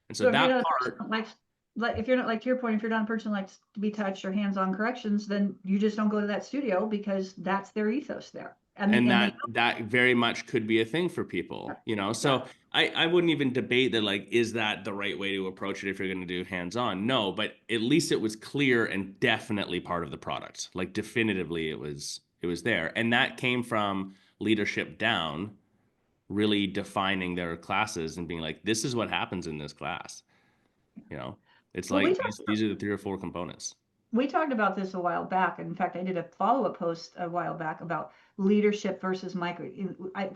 And so So if you're that not a person part, that likes, like if you're not, like to your point, if you're not a person that likes to be touched or hands-on corrections, then you just don't go to that studio because that's their ethos there. and They that very much could be a thing for people, so I wouldn't even debate that, like, is that the right way to approach it if you're going to do hands-on? No, but at least it was clear and definitely part of the product. Like, definitively it was there, and that came from leadership down, really defining their classes and being like, this is what happens in this class. It's well, like these are the 3 or 4 components. we talked about this a while back. In fact, I did a follow-up post a while back about leadership versus micro.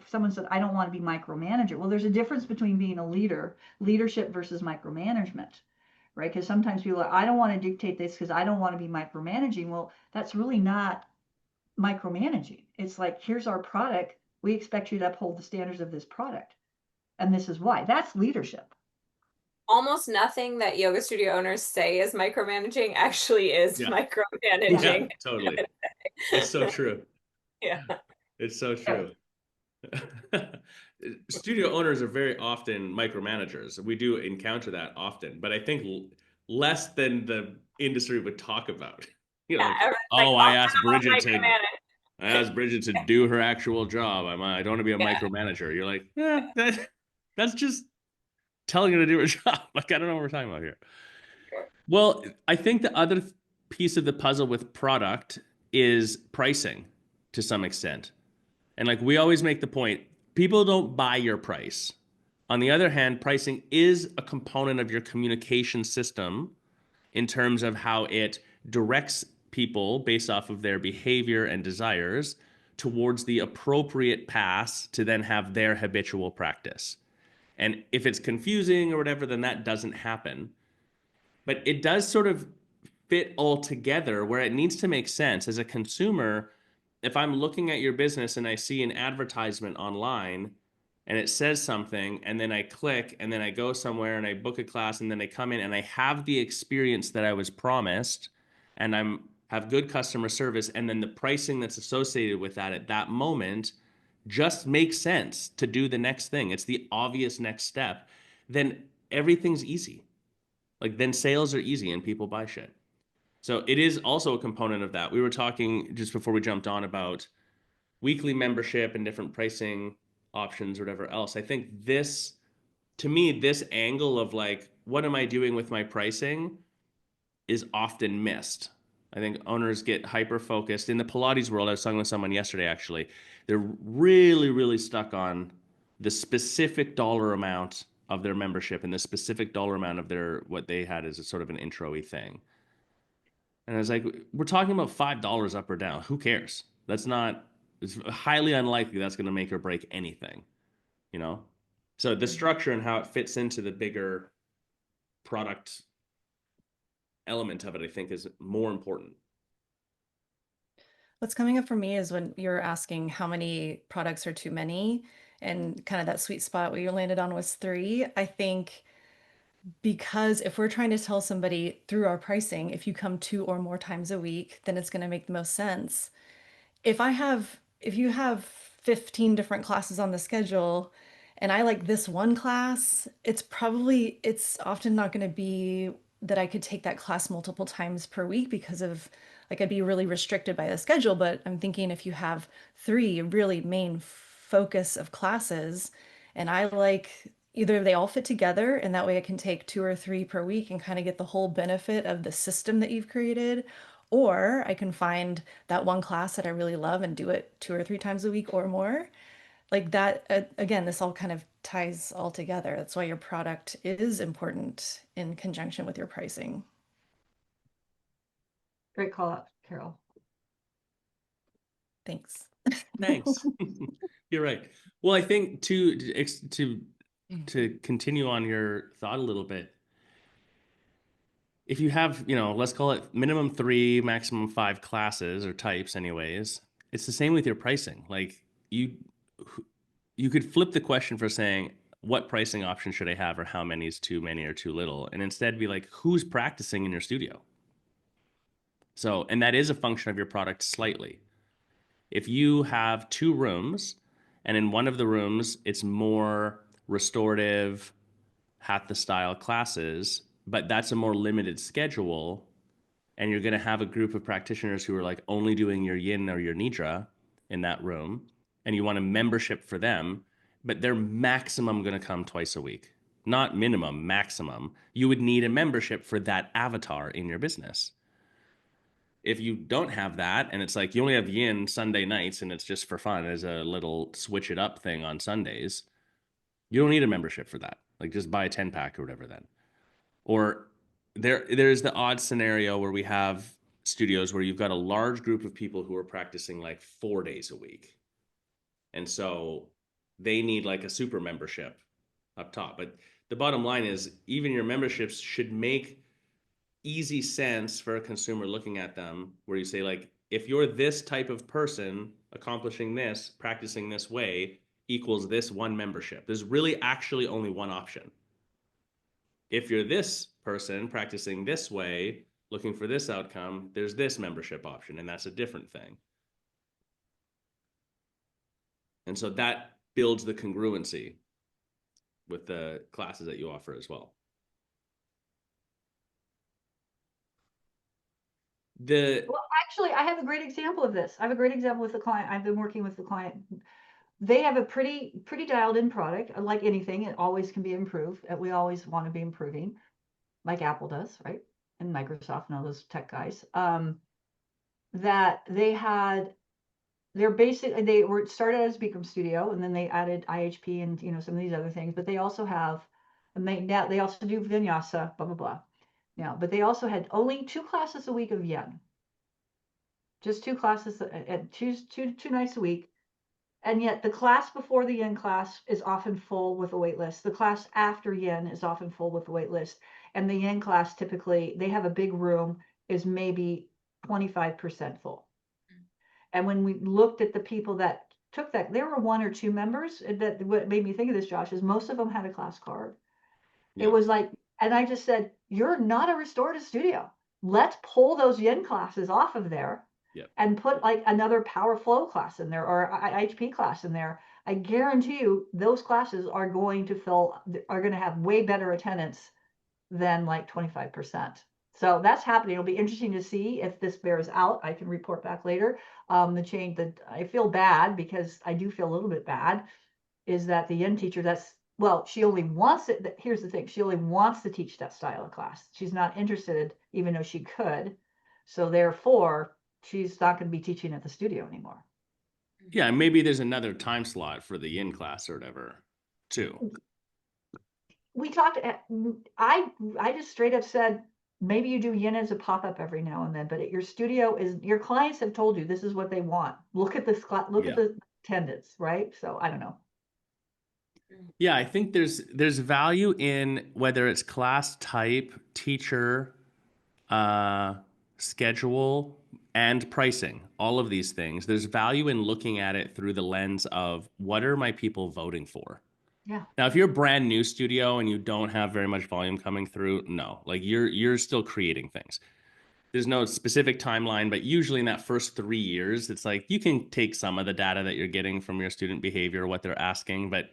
Someone said, I don't want to be micromanager. Well, there's a difference between being a leadership versus micromanagement, right? Because sometimes people are, I don't want to dictate this because I don't want to be micromanaging. Well, that's really not micromanaging. It's like, here's our product. We expect you to uphold the standards of this product. And this is why. That's leadership. Almost nothing that yoga studio owners say is micromanaging actually is micromanaging. Yeah, totally. It's so true. Yeah. It's so true. Studio owners are very often micromanagers. We do encounter that often, but I think less than the industry would talk about. Yeah, Like, everyone's oh, like, I asked I don't Bridget want to, micromanage. I asked Bridget to do her actual job. I don't want to be a micromanager. You're like, yeah, that's just telling her to do her job. Like, I don't know what we're talking about here. Well, I think the other piece of the puzzle with product is pricing to some extent. And like we always make the point, people don't buy your price. On the other hand, pricing is a component of your communication system in terms of how it directs people based off of their behavior and desires towards the appropriate paths to then have their habitual practice. And if it's confusing or whatever, then that doesn't happen. But it does sort of fit all together where it needs to make sense. As a consumer, if I'm looking at your business and I see an advertisement online and it says something, and then I click, and then I go somewhere and I book a class, and then I come in and I have the experience that I was promised, and I'm have good customer service, and then the pricing that's associated with that at that moment just makes sense to do the next thing. It's the obvious next step. Then everything's easy. Like then sales are easy and people buy shit. So it is also a component of that. We were talking just before we jumped on about weekly membership and different pricing options or whatever else. I think this, to me, this angle of like, what am I doing with my pricing is often missed. I think owners get hyper focused. In the Pilates world, I was talking with someone yesterday actually. They're really, really stuck on the specific dollar amount of their membership and the specific dollar amount of their what they had as a sort of an intro-y thing. And I was like, we're talking about $5 up or down. Who cares? That's not, it's highly unlikely that's going to make or break anything, you know? So the structure and how it fits into the bigger product element of it, I think, is more important. What's coming up for me is when you're asking how many products are too many, and kind of that sweet spot where you landed on was 3. I think because if we're trying to tell somebody through our pricing, if you come 2 or more times a week, then it's going to make the most sense. If you have 15 different classes on the schedule and I like this one class, it's often not going to be that I could take that class multiple times per week because of like I'd be really restricted by the schedule. But I'm thinking if you have 3 really main focus of classes and I like either they all fit together and that way I can take 2 or 3 per week and kind of get the whole benefit of the system that you've created, or I can find that one class that I really love and do it 2 or 3 times a week or more. Like that, again, this all kind of ties all together. That's why your product is important in conjunction with your pricing. Great call out, Carol. Thanks. Thanks. You're right. Well, I think to continue on your thought a little bit, if you have, let's call it minimum 3, maximum 5 classes or types anyways, it's the same with your pricing. Like you could flip the question for saying, what pricing option should I have, or how many is too many or too little? And instead be like, who's practicing in your studio? So, and that is a function of your product slightly. If you have 2 rooms and in one of the rooms, it's more restorative, hatha style classes, but that's a more limited schedule, and you're going to have a group of practitioners who are like only doing your yin or your nidra in that room, and you want a membership for them, but they're maximum going to come twice a week, not minimum, maximum. You would need a membership for that avatar in your business. If you don't have that, and it's like you only have yin Sunday nights and it's just for fun as a little switch it up thing on Sundays, you don't need a membership for that. Like just buy a 10-pack or whatever then. Or there's the odd scenario where we have studios where you've got a large group of people who are practicing like 4 days a week. And so they need like a super membership up top. But the bottom line is even your memberships should make easy sense for a consumer looking at them, where you say like, if you're this type of person accomplishing this, practicing this way, equals this one membership. There's really actually only one option. If you're this person practicing this way, looking for this outcome, there's this membership option, and that's a different thing. And so that builds the congruency with the classes that you offer as well. The Well, actually, I have a great example of this. I have a great example with the client. I've been working with the client. They have a pretty dialed in product. Like anything, it always can be improved. We always want to be improving, like Apple does, right? And Microsoft and all those tech guys. That they were started as Beacom Studio, and then they added IHP and some of these other things. But they also have, and they also do Vinyasa, blah blah blah. Now, but they also had only 2 classes a week of yen. Just 2 classes at two nights a week. And yet the class before the yen class is often full with a wait list. The class after yen is often full with a wait list. And the yen class, typically, they have a big room, is maybe 25% full. And when we looked at the people that took that, there were 1 or 2 members. That what made me think of this, Josh, is most of them had a class card. It Yeah. was like, and I just said, you're not a restorative studio. Let's pull those yen classes off of there. Yep. And put like another power flow class in there or IHP class in there. I guarantee you those classes are going to have way better attendance than like 25%. So that's happening. It'll be interesting to see if this bears out. I can report back later. The change that I feel bad, because I do feel a little bit bad, is that the yen teacher, she only wants it. Here's the thing. She only wants to teach that style of class. She's not interested, even though she could. So therefore, she's not going to be teaching at the studio anymore. Yeah, maybe there's another time slot for the yin class or whatever, too. We talked. I just straight up said, maybe you do yin as a pop up every now and then, but at your studio, your clients have told you this is what they want. Look at this. Look at the attendance, right? So I don't know. Yeah, I think there's value in whether it's class type, teacher, schedule, and pricing, all of these things. There's value in looking at it through the lens of what are my people voting for? Yeah. Now, if you're a brand new studio and you don't have very much volume coming through, no, like you're still creating things. There's no specific timeline, but usually in that first 3 years, it's like you can take some of the data that you're getting from your student behavior, what they're asking, but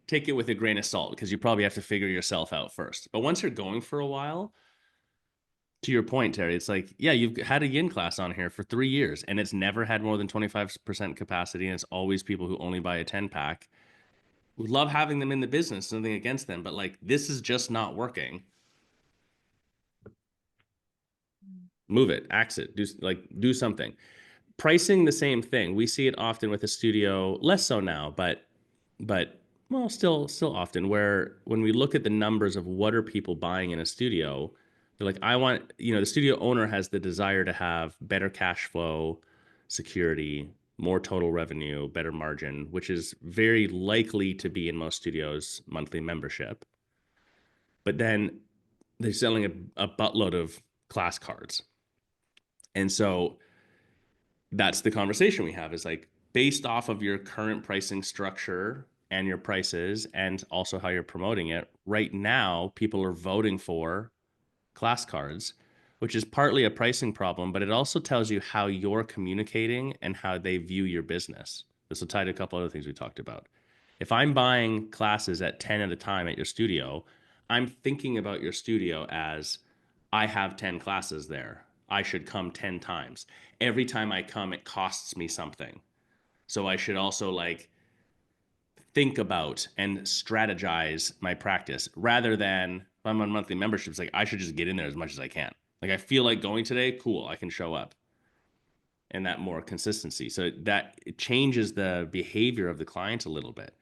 take it with a grain of salt because you probably have to figure yourself out first. But once you're going for a while, to your point, Terri, it's like, yeah, you've had a yin class on here for 3 years and it's never had more than 25% capacity. And it's always people who only buy a 10 pack. We love having them in the business, nothing against them, but like, this is just not working. Move it, axe it, do something. Pricing, the same thing. We see it often with a studio, less so now, but well, still often, where when we look at the numbers of what are people buying in a studio, they're like, I want, the studio owner has the desire to have better cash flow, security, more total revenue, better margin, which is very likely to be in most studios' monthly membership. But then they're selling a buttload of class cards. And so that's the conversation we have, is like, based off of your current pricing structure and your prices and also how you're promoting it right now, people are voting for class cards, which is partly a pricing problem, but it also tells you how you're communicating and how they view your business. This will tie to a couple other things we talked about. If I'm buying classes at 10 at a time at your studio, I'm thinking about your studio as, I have 10 classes there. I should come 10 times. Every time I come, it costs me something. So I should also like think about and strategize my practice, rather than if I'm on monthly memberships, like I should just get in there as much as I can. Like I feel like going today, cool, I can show up. And that more consistency. So that it changes the behavior of the client a little bit.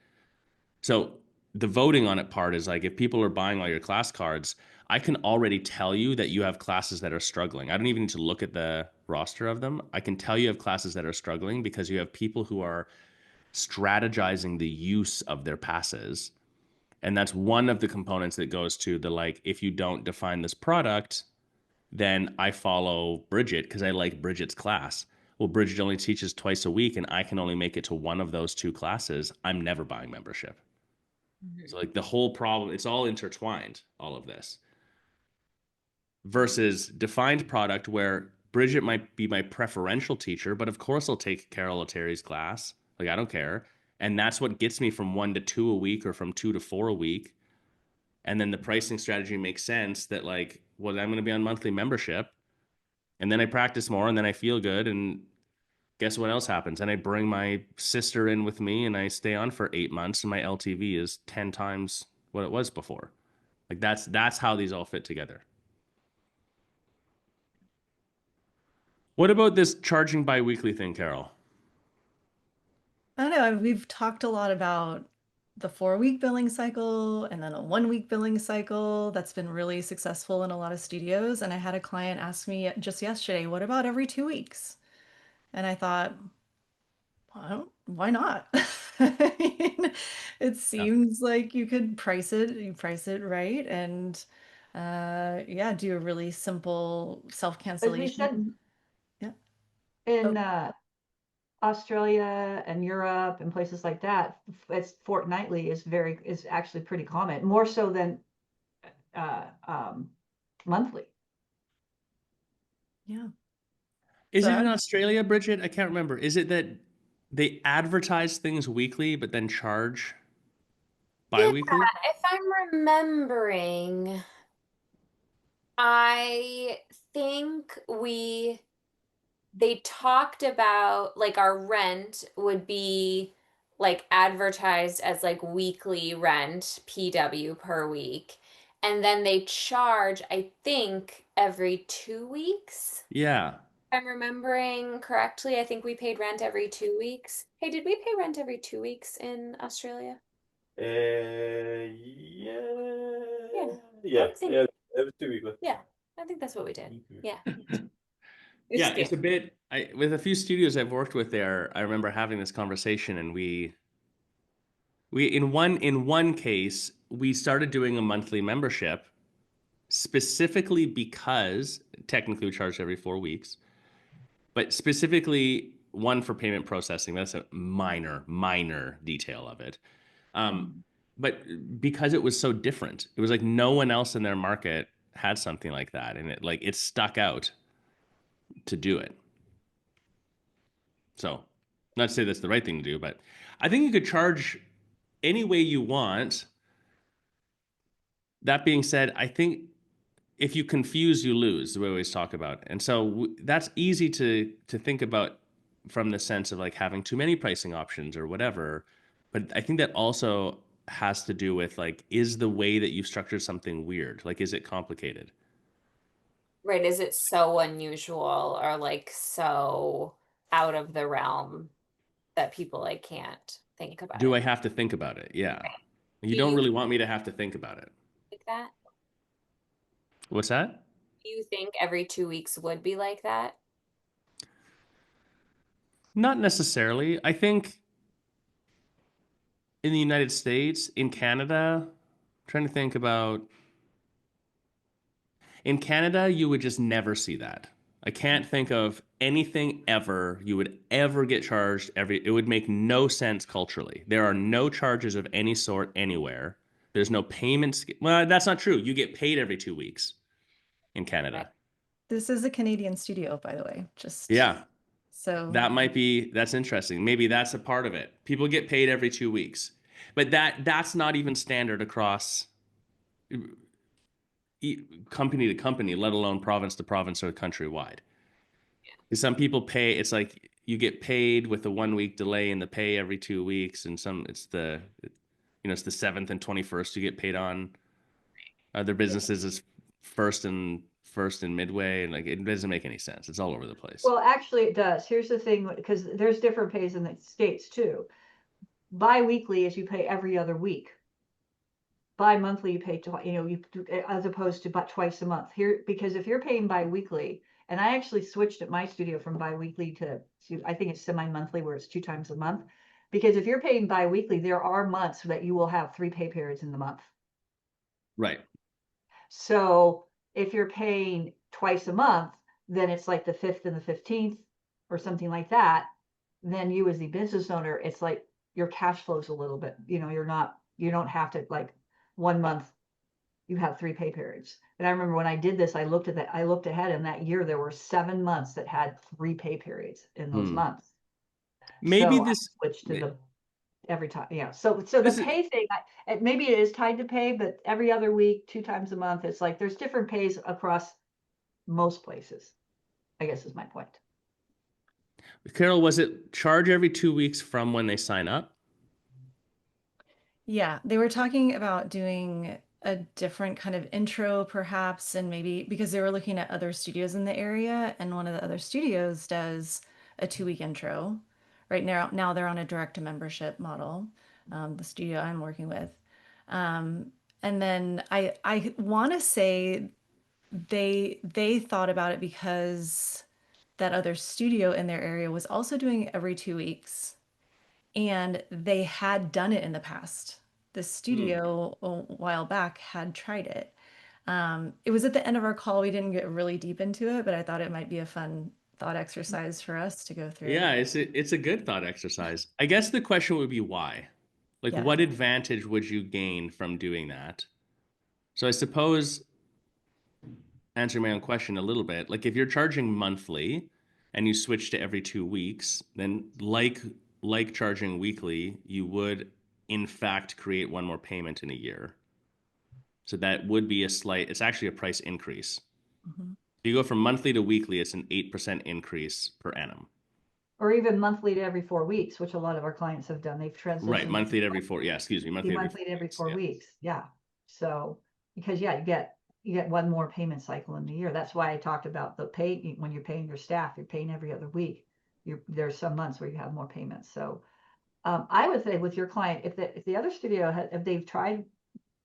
So the voting on it part is like, if people are buying all your class cards, I can already tell you that you have classes that are struggling. I don't even need to look at the roster of them. I can tell you have classes that are struggling because you have people who are strategizing the use of their passes. And that's one of the components that goes to the, like, if you don't define this product, then I follow Bridget because I like Bridget's class. Well, Bridget only teaches twice a week and I can only make it to one of those 2 classes. I'm never buying membership. So like the whole problem, it's all intertwined, all of this. Versus defined product where Bridget might be my preferential teacher, but of course I'll take Carol or Terry's class. Like I don't care. And that's what gets me from 1 to 2 a week or from 2 to 4 a week. And then the pricing strategy makes sense that like, well, I'm going to be on monthly membership. And then I practice more, and then I feel good. And guess what else happens? And I bring my sister in with me, and I stay on for 8 months, and my LTV is 10 times what it was before. Like that's how these all fit together. What about this charging bi-weekly thing, Carol? I don't know. We've talked a lot about the 4-week billing cycle and then a 1-week billing cycle that's been really successful in a lot of studios. And I had a client ask me just yesterday, what about every 2 weeks? And I thought, well, why not? I mean, it Yeah. seems like you price it right, and yeah, do a really simple As we said, self-cancellation. Yeah. in Oh, Australia and Europe and places like that, it's fortnightly is actually pretty common, more so than uh, um, monthly. yeah. Is So it I in was, Australia, Bridget? I can't remember. Is it that they advertise things weekly but then charge Yeah, bi-weekly? if I'm remembering, I think they talked about like our rent would be like advertised as like weekly rent, PW per week. And then they charge, I think, every 2 weeks. Yeah. If I'm remembering correctly, I think we paid rent every 2 weeks. Hey, did we pay rent every 2 weeks in Australia? Yeah, Yeah. yeah, think- yeah. It was 2 weeks. Yeah, I think that's what we did. Yeah. Yeah, it's a bit with a few studios I've worked with there, I remember having this conversation, and we in one case, we started doing a monthly membership specifically because technically we charge every 4 weeks, but specifically one for payment processing. That's a minor detail of it. But because it was so different, it was like no one else in their market had something like that, and it stuck out to do it. So, not to say that's the right thing to do, but I think you could charge any way you want. That being said, I think if you confuse, you lose, we always talk about. And so that's easy to think about from the sense of like having too many pricing options or whatever. But I think that also has to do with like, is the way that you structured something weird? Like, is it complicated? Right, is it so unusual or like so out of the realm that people like can't think about Do I it have to think about it? Yeah. You do don't you really want me to have to think about it. like that? What's that? Do you think every 2 weeks would be like that? Not necessarily. I think in the United States, in Canada, I'm trying to think about in Canada, you would just never see that. I can't think of anything ever you would ever get charged it would make no sense culturally. There are no charges of any sort anywhere. There's no payments. Well, that's not true. You get paid every 2 weeks in Right. Canada. this is a Canadian studio, by the way, just Yeah. so That's interesting. Maybe that's a part of it. People get paid every 2 weeks. But that's not even standard across company to company, let alone province to province or countrywide. Some people pay, it's like you get paid with a 1 week delay in the pay every 2 weeks, and it's it's the 7th and 21st you get paid on. Other businesses is first and midway, and like it doesn't make any sense. It's all over the place. Well, actually, it does. Here's the thing, because there's different pays in the States too. Bi-weekly is you pay every other week. Bi-monthly you pay as opposed to but twice a month here, because if you're paying bi-weekly, and I actually switched at my studio from bi-weekly to I think it's semi-monthly, where it's 2 times a month, because if you're paying bi-weekly, there are months that you will have 3 pay periods in the month. Right. So if you're paying twice a month, then it's like the 5th and the 15th or something like that. Then you as the business owner, it's like your cash flows a little bit, you don't have to, like, 1 month you have 3 pay periods. And I remember when I did this, I looked ahead, and that year there were 7 months that had 3 pay periods in those months. Maybe So I this switched to the every time. Yeah. So the this is pay thing, maybe it is tied to pay, but every other week, 2 times a month, it's like there's different pays across most places. I guess is my point. Carol, was it charge every 2 weeks from when they sign up? Yeah, they were talking about doing a different kind of intro, perhaps, and maybe because they were looking at other studios in the area, and one of the other studios does a 2 week intro. Right now they're on a direct to membership model, the studio I'm working with. And then I want to say they thought about it because that other studio in their area was also doing every 2 weeks, and they had done it in the past. The studio a while back had tried it. It was at the end of our call. We didn't get really deep into it, but I thought it might be a fun thought exercise for us to go through. Yeah, it's a good thought exercise. I guess the question would be why? Like, Yeah. what advantage would you gain from doing that? So I suppose answering my own question a little bit, like if you're charging monthly and you switch to every 2 weeks, then like charging weekly, you would in fact create one more payment in a year. So that would be it's actually a price increase. Mhm. If you go from monthly to weekly, it's an 8% increase per annum. Or even monthly to every 4 weeks, which a lot of our clients have done. They've transitioned. Right, monthly to every four. Yeah, excuse me, monthly to every 4 yeah. weeks. Yeah. So because you get one more payment cycle in the year. That's why I talked about the pay when you're paying your staff, you're paying every other week. There's some months where you have more payments. So I would say with your client, if the other studio if they've tried,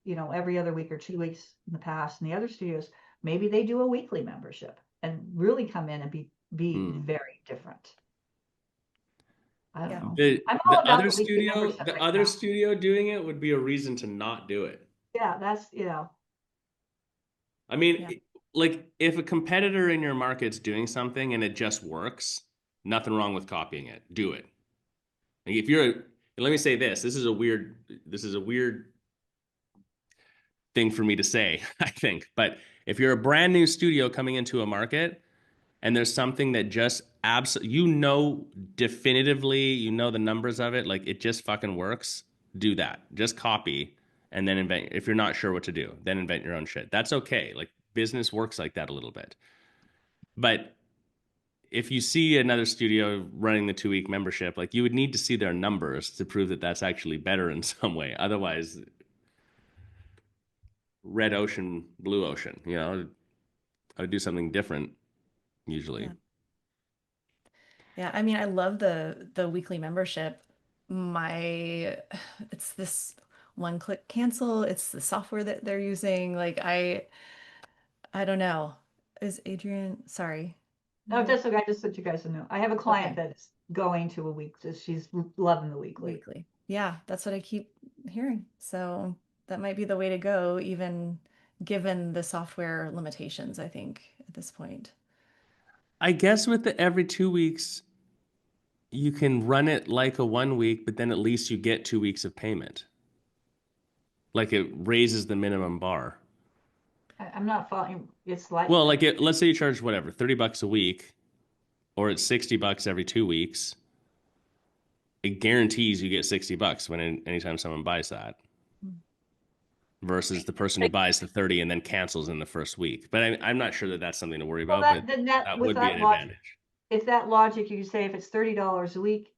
every other week or 2 weeks in the past, and the other studios, maybe they do a weekly membership and really come in and be very different. I don't know. I'm all about the weekly membership The right other now. studio doing it would be a reason to not do it. Yeah, that's I mean, Yeah. like if a competitor in your market's doing something and it just works, nothing wrong with copying it. Do it. Like if let me say this. This is a weird thing for me to say, I think. But if you're a brand new studio coming into a market and there's something that just definitively, the numbers of it, like it just fucking works, do that. Just copy and then invent. If you're not sure what to do, then invent your own shit. That's okay. Like business works like that a little bit. But if you see another studio running the 2 week membership, like you would need to see their numbers to prove that that's actually better in some way. Otherwise, red ocean, blue ocean, I would do something different usually. Yeah. Yeah, I mean, I love the weekly membership. It's this one click cancel. It's the software that they're using. Like I don't know. Is Adrian, sorry. No, just okay. I just let you guys know. I have a client Okay. that's going to a week. She's loving the weekly. Weekly. Yeah, that's what I keep hearing. So that might be the way to go, even given the software limitations, I think, at this point. I guess with the every 2 weeks, you can run it like a 1 week, but then at least you get 2 weeks of payment. Like it raises the minimum bar. I'm not following. It's like Well, like let's say you charge whatever, $30 a week, or it's $60 every 2 weeks. It guarantees you get $60 anytime someone buys that. Versus the person who buys the 30 and then cancels in the first week. But I'm not sure that that's something to worry about, but that would be an advantage. If that logic, you say if it's $30 a week,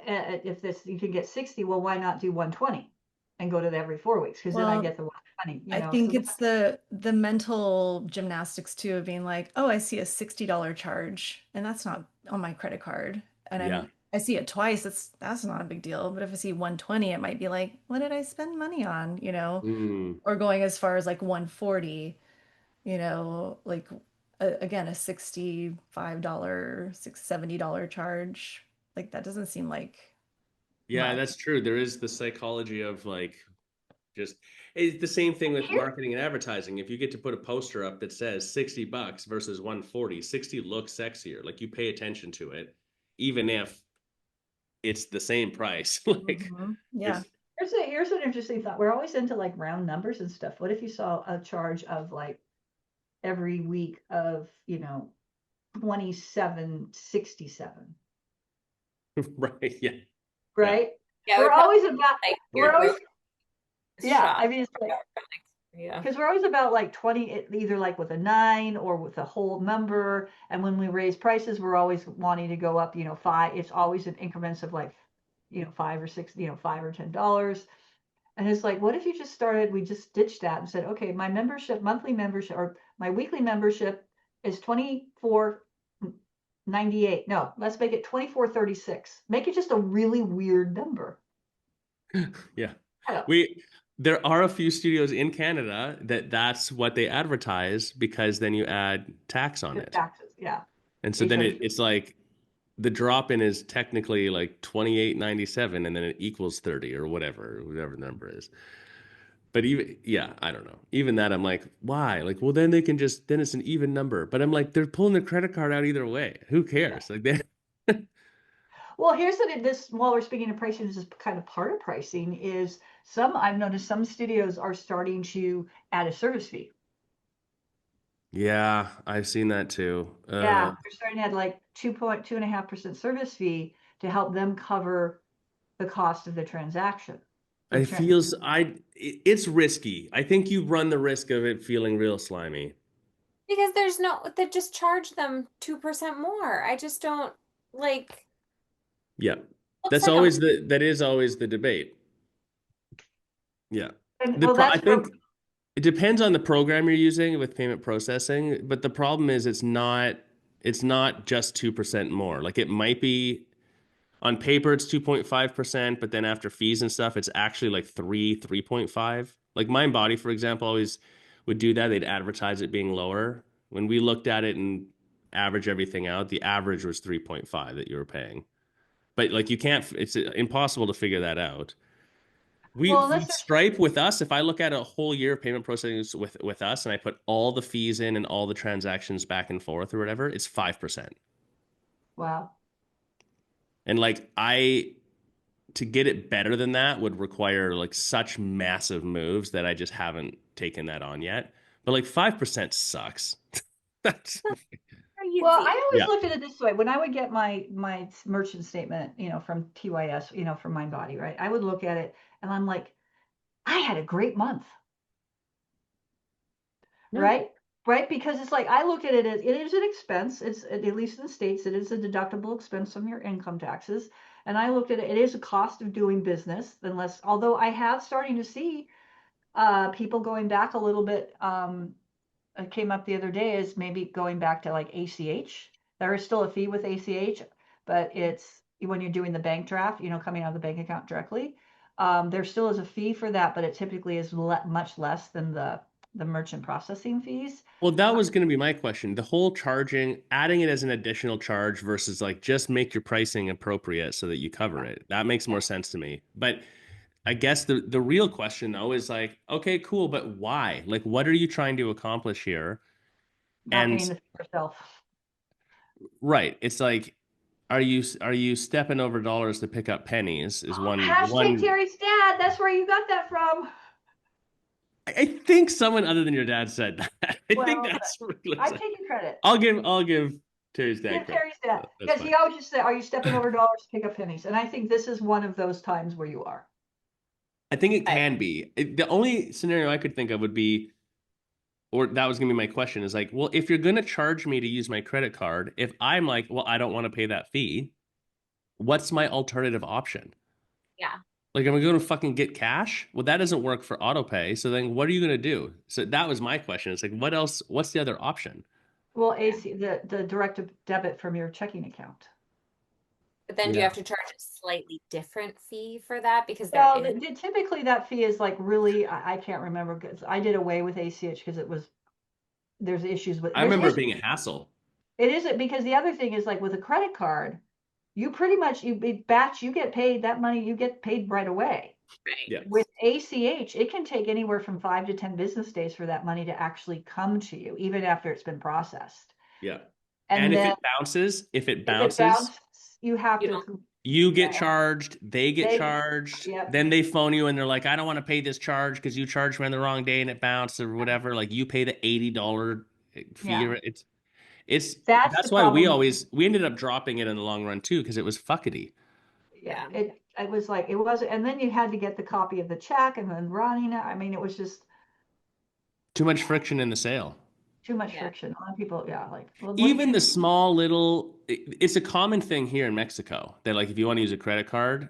if you can get 60, well, why not do 120 and go to the every 4 weeks? Because then I get the 120. I think it's the mental gymnastics too of being like, oh, I see a $60 charge, and that's not on my credit card, and I see it twice. That's not a big deal. But if I see 120, it might be like, what did I spend money on? Or going as far as like 140, like again, a $65, $70 charge. Like that doesn't seem like much. That's true. There is the psychology of like just it's the same thing with marketing and advertising. If you get to put a poster up that says $60 versus 140, 60 looks sexier. Like you pay attention to it, even if it's the same price. Like Yeah. Here's an interesting thought. We're always into like round numbers and stuff. What if you saw a charge of like every week of 27.67? Right. Yeah. Right. Yeah, We're always about. like We're always. Yeah. shop. I mean, it's like Yeah. Because we're always about like 20, either like with a 9 or with a whole number. And when we raise prices, we're always wanting to go up, 5. It's always in increments of like, 5 or 6, $5 or $10. And it's like, what if you just started, we just ditched that and said, okay, my monthly membership or my weekly membership is $24.98. No, let's make it $24.36. Make it just a really weird number. Yeah. I don't. There are a few studios in Canada that's what they advertise, because then you add tax on The it. taxes, yeah. And so They then charge it's like the drop in is technically like 28.97, and then it equals 30 or whatever the number is. But even, yeah, I don't know. Even that, I'm like, why? Like, well, then it's an even number. But I'm like, they're pulling their credit card out either way. Who cares? Like, they, Well, here's this while we're speaking of pricing, this is kind of part of pricing is I've noticed some studios are starting to add a service fee. yeah, I've seen that too. Yeah, they're starting to add like 2.5% service fee to help them cover the cost of the transaction. It's risky. I think you run the risk of it feeling real slimy. Because they just charge them 2% more. I just don't like, Yeah. looks like That is always the debate. Yeah. And well, I that's where think it depends on the program you're using with payment processing, but the problem is it's not just 2% more. Like, it might be on paper it's 2.5%, but then after fees and stuff, it's actually like 3.5. Like MindBody, for example, always would do that. They'd advertise it being lower. When we looked at it and average everything out, the average was 3.5 that you were paying. But like, it's impossible to figure that out. well, We this is Stripe with us, if I look at a whole year of payment processing with us and I put all the fees in and all the transactions back and forth or whatever, it's 5%. wow. And like, to get it better than that would require like such massive moves that I just haven't taken that on yet. But like 5% sucks. That's Well, crazy. I always yeah. looked at it this way. When I would get my merchant statement, from TYS, from MindBody, right? I would look at it and I'm like, I had a great month. Yeah. Right? Right? Because it's like I look at it as it is an expense. It's at least in the States, it is a deductible expense from your income taxes. And I looked at it, it is a cost of doing business, although I have starting to see people going back a little bit. It came up the other day is maybe going back to like ACH. There is still a fee with ACH, but it's when you're doing the bank draft, coming out of the bank account directly. There still is a fee for that, but it typically is much less than the merchant processing fees. Well, that was going to be my question. The whole adding it as an additional charge versus like just make your pricing appropriate so that you cover it. That makes more sense to me. But I guess the real question though is like, okay, cool, but why? Like, what are you trying to accomplish here? Not And paying the fee yourself. right, it's like, are you stepping over dollars to pick up pennies? Is Hashtag one. Terry's dad. That's where you got that from. I think someone other than your dad said that. I think Well, that's what it I'm was. taking credit. I'll give Terry's dad Give credit. Terry's dad. That's Because fine. he always just said, are you stepping over dollars to pick up pennies? And I think this is one of those times where you are. I think it can be. The only scenario I could think of would be, or that was gonna be my question, is like, well, if you're gonna charge me to use my credit card, if I'm like, well, I don't want to pay that fee, what's my alternative option? Yeah. Like, am I going to fucking get cash? Well, that doesn't work for auto pay. So then what are you going to do? So that was my question. It's like, what else? What's the other option? Well, the direct debit from your checking account. But then do you Yeah. have to charge a slightly different fee for that because there Well, is typically that fee is like really, I can't remember because I did away with ACH because there's issues with, I remember it being a hassle. it isn't because the other thing is like with a credit card, you pretty much, you get paid that money, you get paid right away. right. Yeah. With ACH, it can take anywhere from 5 to 10 business days for that money to actually come to you, even after it's been processed. Yeah. And And then if it if it bounces, bounces, you have You to, don't- you get charged, they get They- charged, yep. then they phone you and they're like, I don't want to pay this charge because you charged me on the wrong day and it bounced or whatever. Like, you pay the $80 fee. Yeah. That's the That's why we problem. ended up dropping it in the long run too, because it was fuckety. Yeah, it was like, it was, and then you had to get the copy of the check and then running it. I mean, it was just, Too much friction in the sale. Too much Yeah. friction. A lot of people, yeah, like, well, what Even if- the small little, it's a common thing here in Mexico that like if you want to use a credit card,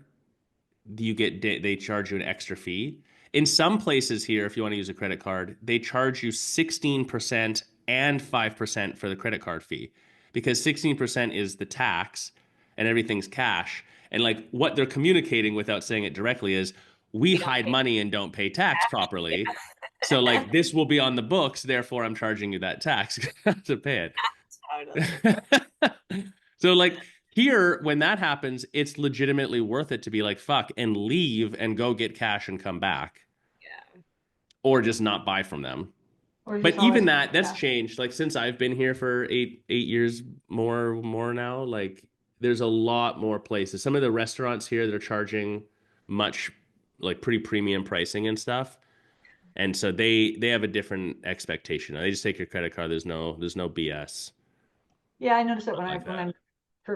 they charge you an extra fee. In some places here, if you want to use a credit card, they charge you 16% and 5% for the credit card fee because 16% is the tax and everything's cash. And like what they're communicating without saying it directly is we We don't hide pay money and don't pay tax properly. So like this will be on the books, therefore I'm charging you that tax to pay Totally. it. So like here, when that happens, it's legitimately worth it to be like, fuck, and leave and go get cash and come back, Yeah. or just not buy from them. or But just always- even that's yeah. changed. Like since I've been here for eight years more now, like there's a lot more places. Some of the restaurants here, they're charging much like pretty premium pricing and stuff. And so they have a different expectation. They just take your credit card. There's no BS. Yeah, I noticed that Like that.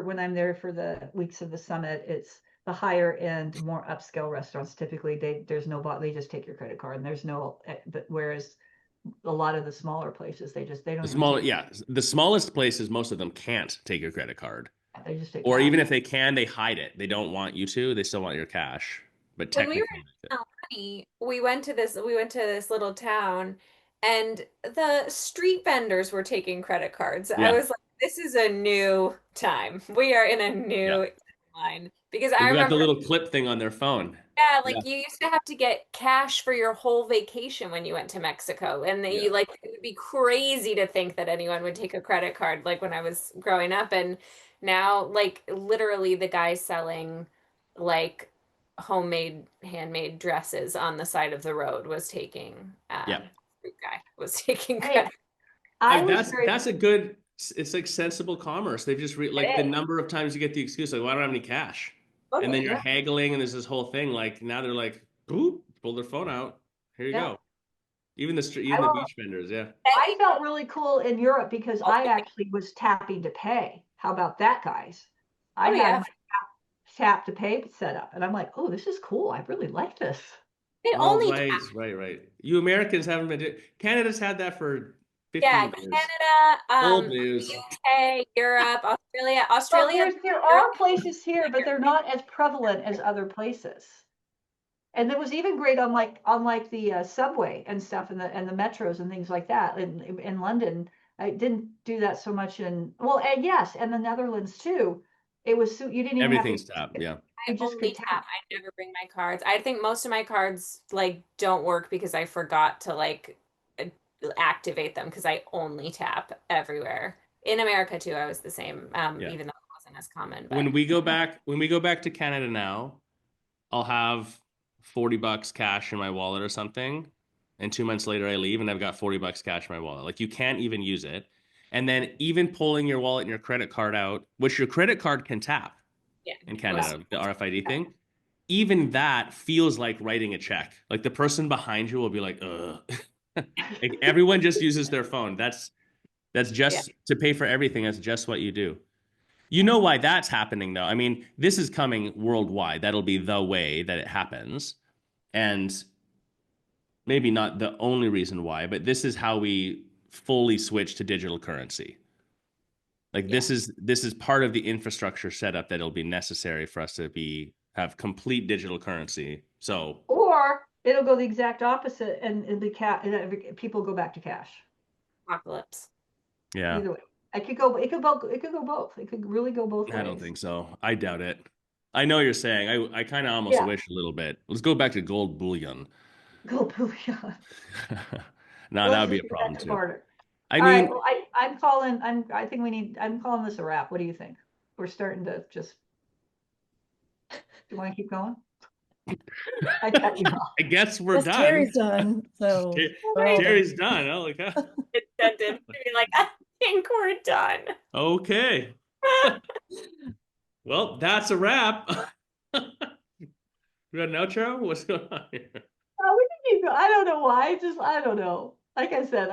when I'm there for the weeks of the summit, it's the higher end, more upscale restaurants. Typically, there's no bot. They just take your credit card, and there's no. But whereas a lot of the smaller places, they don't. The even small, take, yeah, the smallest places, most of them can't take your credit card. They just take. Or cash. even if they can, they hide it. They don't want you to. They still want your cash. But When we were technically, in LA, we went to this little town, and the street vendors were taking credit cards. I yeah, was like, this is a new time. We are in a yeah. new line. Because I They've got the remember, little clip thing on their phone. yeah, Yeah, like you used to have to get cash for your whole vacation when you went to Mexico. And then yeah. you like it would be crazy to think that anyone would take a credit card like when I was growing up. And now like literally the guy selling like homemade handmade dresses on the side of the road was taking Yeah. fruit guy was taking Hey, credit. I was very. That's a good. It's like sensible commerce. They've just like the is. number of times you get the excuse like, well, I don't have any cash, and then Okay. you're Yeah. haggling, and there's this whole thing. Like now they're like, boop, pull their phone out. Here you Yeah. go. Even I the will- beach vendors, yeah. I felt really cool in Europe because I actually was tapping to pay. How about that, guys? I Oh, had yeah. my tap to pay set up, and I'm like, oh, this is cool. I really like this. They Oh, only right. You Americans haven't been. Canada's had that for 50 yeah, years. Canada, Old news. UK, Europe, Australia. Well, Australia, there are places here, but they're not as prevalent as other places. And it was even great on like the subway and stuff, and the metros and things like that. In London, I didn't do that so much and yes, and the Netherlands too. It was you didn't even have to. Everything's tapped, yeah. I You just only could tap. I never bring my cards. I think most of my cards like don't work because I forgot to like activate them because I only tap everywhere. In America too, I was the same, Yeah. even though it wasn't as common. But When we go back to Canada now, I'll have $40 cash in my wallet or something, and 2 months later I leave and I've got $40 cash in my wallet. Like you can't even use it. And then even pulling your wallet and your credit card out, which your credit card can tap yeah, in Canada, the RFID thing, even that feels like writing a check. Like the person behind you will be like, ugh. Like everyone just uses their phone. That's just to pay for everything. That's just what you do. You know why that's happening, though. I mean, this is coming worldwide. That'll be the way that it happens. And maybe not the only reason why, but this is how we fully switch to digital currency. Like this is part of the infrastructure setup that'll be necessary for us to have complete digital currency. So Or it'll go the exact opposite, and people go back to cash. apocalypse. yeah, Either way, it could go. It could go both. It could really go both ways. I don't think so. I doubt it. I know you're saying. I kind of almost Yeah. wish a little bit. Let's go back to gold bullion. Go bullion. No, that would be a Let's just go back problem to too. barter. I All mean, right. Well, I'm calling. I'm calling this a wrap. What do you think? We're starting to just. Do you want to keep going? I cut you off. I guess we're Yes, done. Terry's done. So well done. Terry's done. Oh, like, It's done to be like, I think we're done. okay. Well, that's a wrap. We got an outro? What's going on here? Oh, we can keep going. I don't know why. I don't know. Like I said,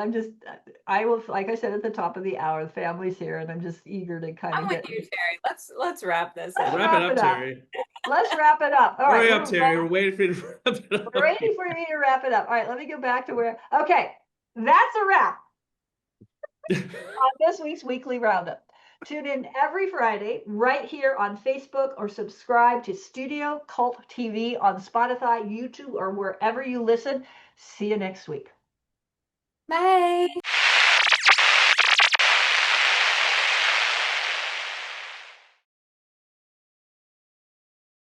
I will, like I said at the top of the hour, the family's here, and I'm just eager to kind I'm of with get. you, Terry. Let's wrap this Let's up. Wrap it wrap up, it up. Terry. Let's wrap it up. All right. Hurry up, Terry. We're waiting for you to wrap it up. We're ready for me to wrap it up. All right. Let me go back to where. Okay. That's a wrap on this week's Weekly Roundup. Tune in every Friday right here on Facebook or subscribe to Studio Cult TV on Spotify, YouTube, or wherever you listen. See you next week. Bye.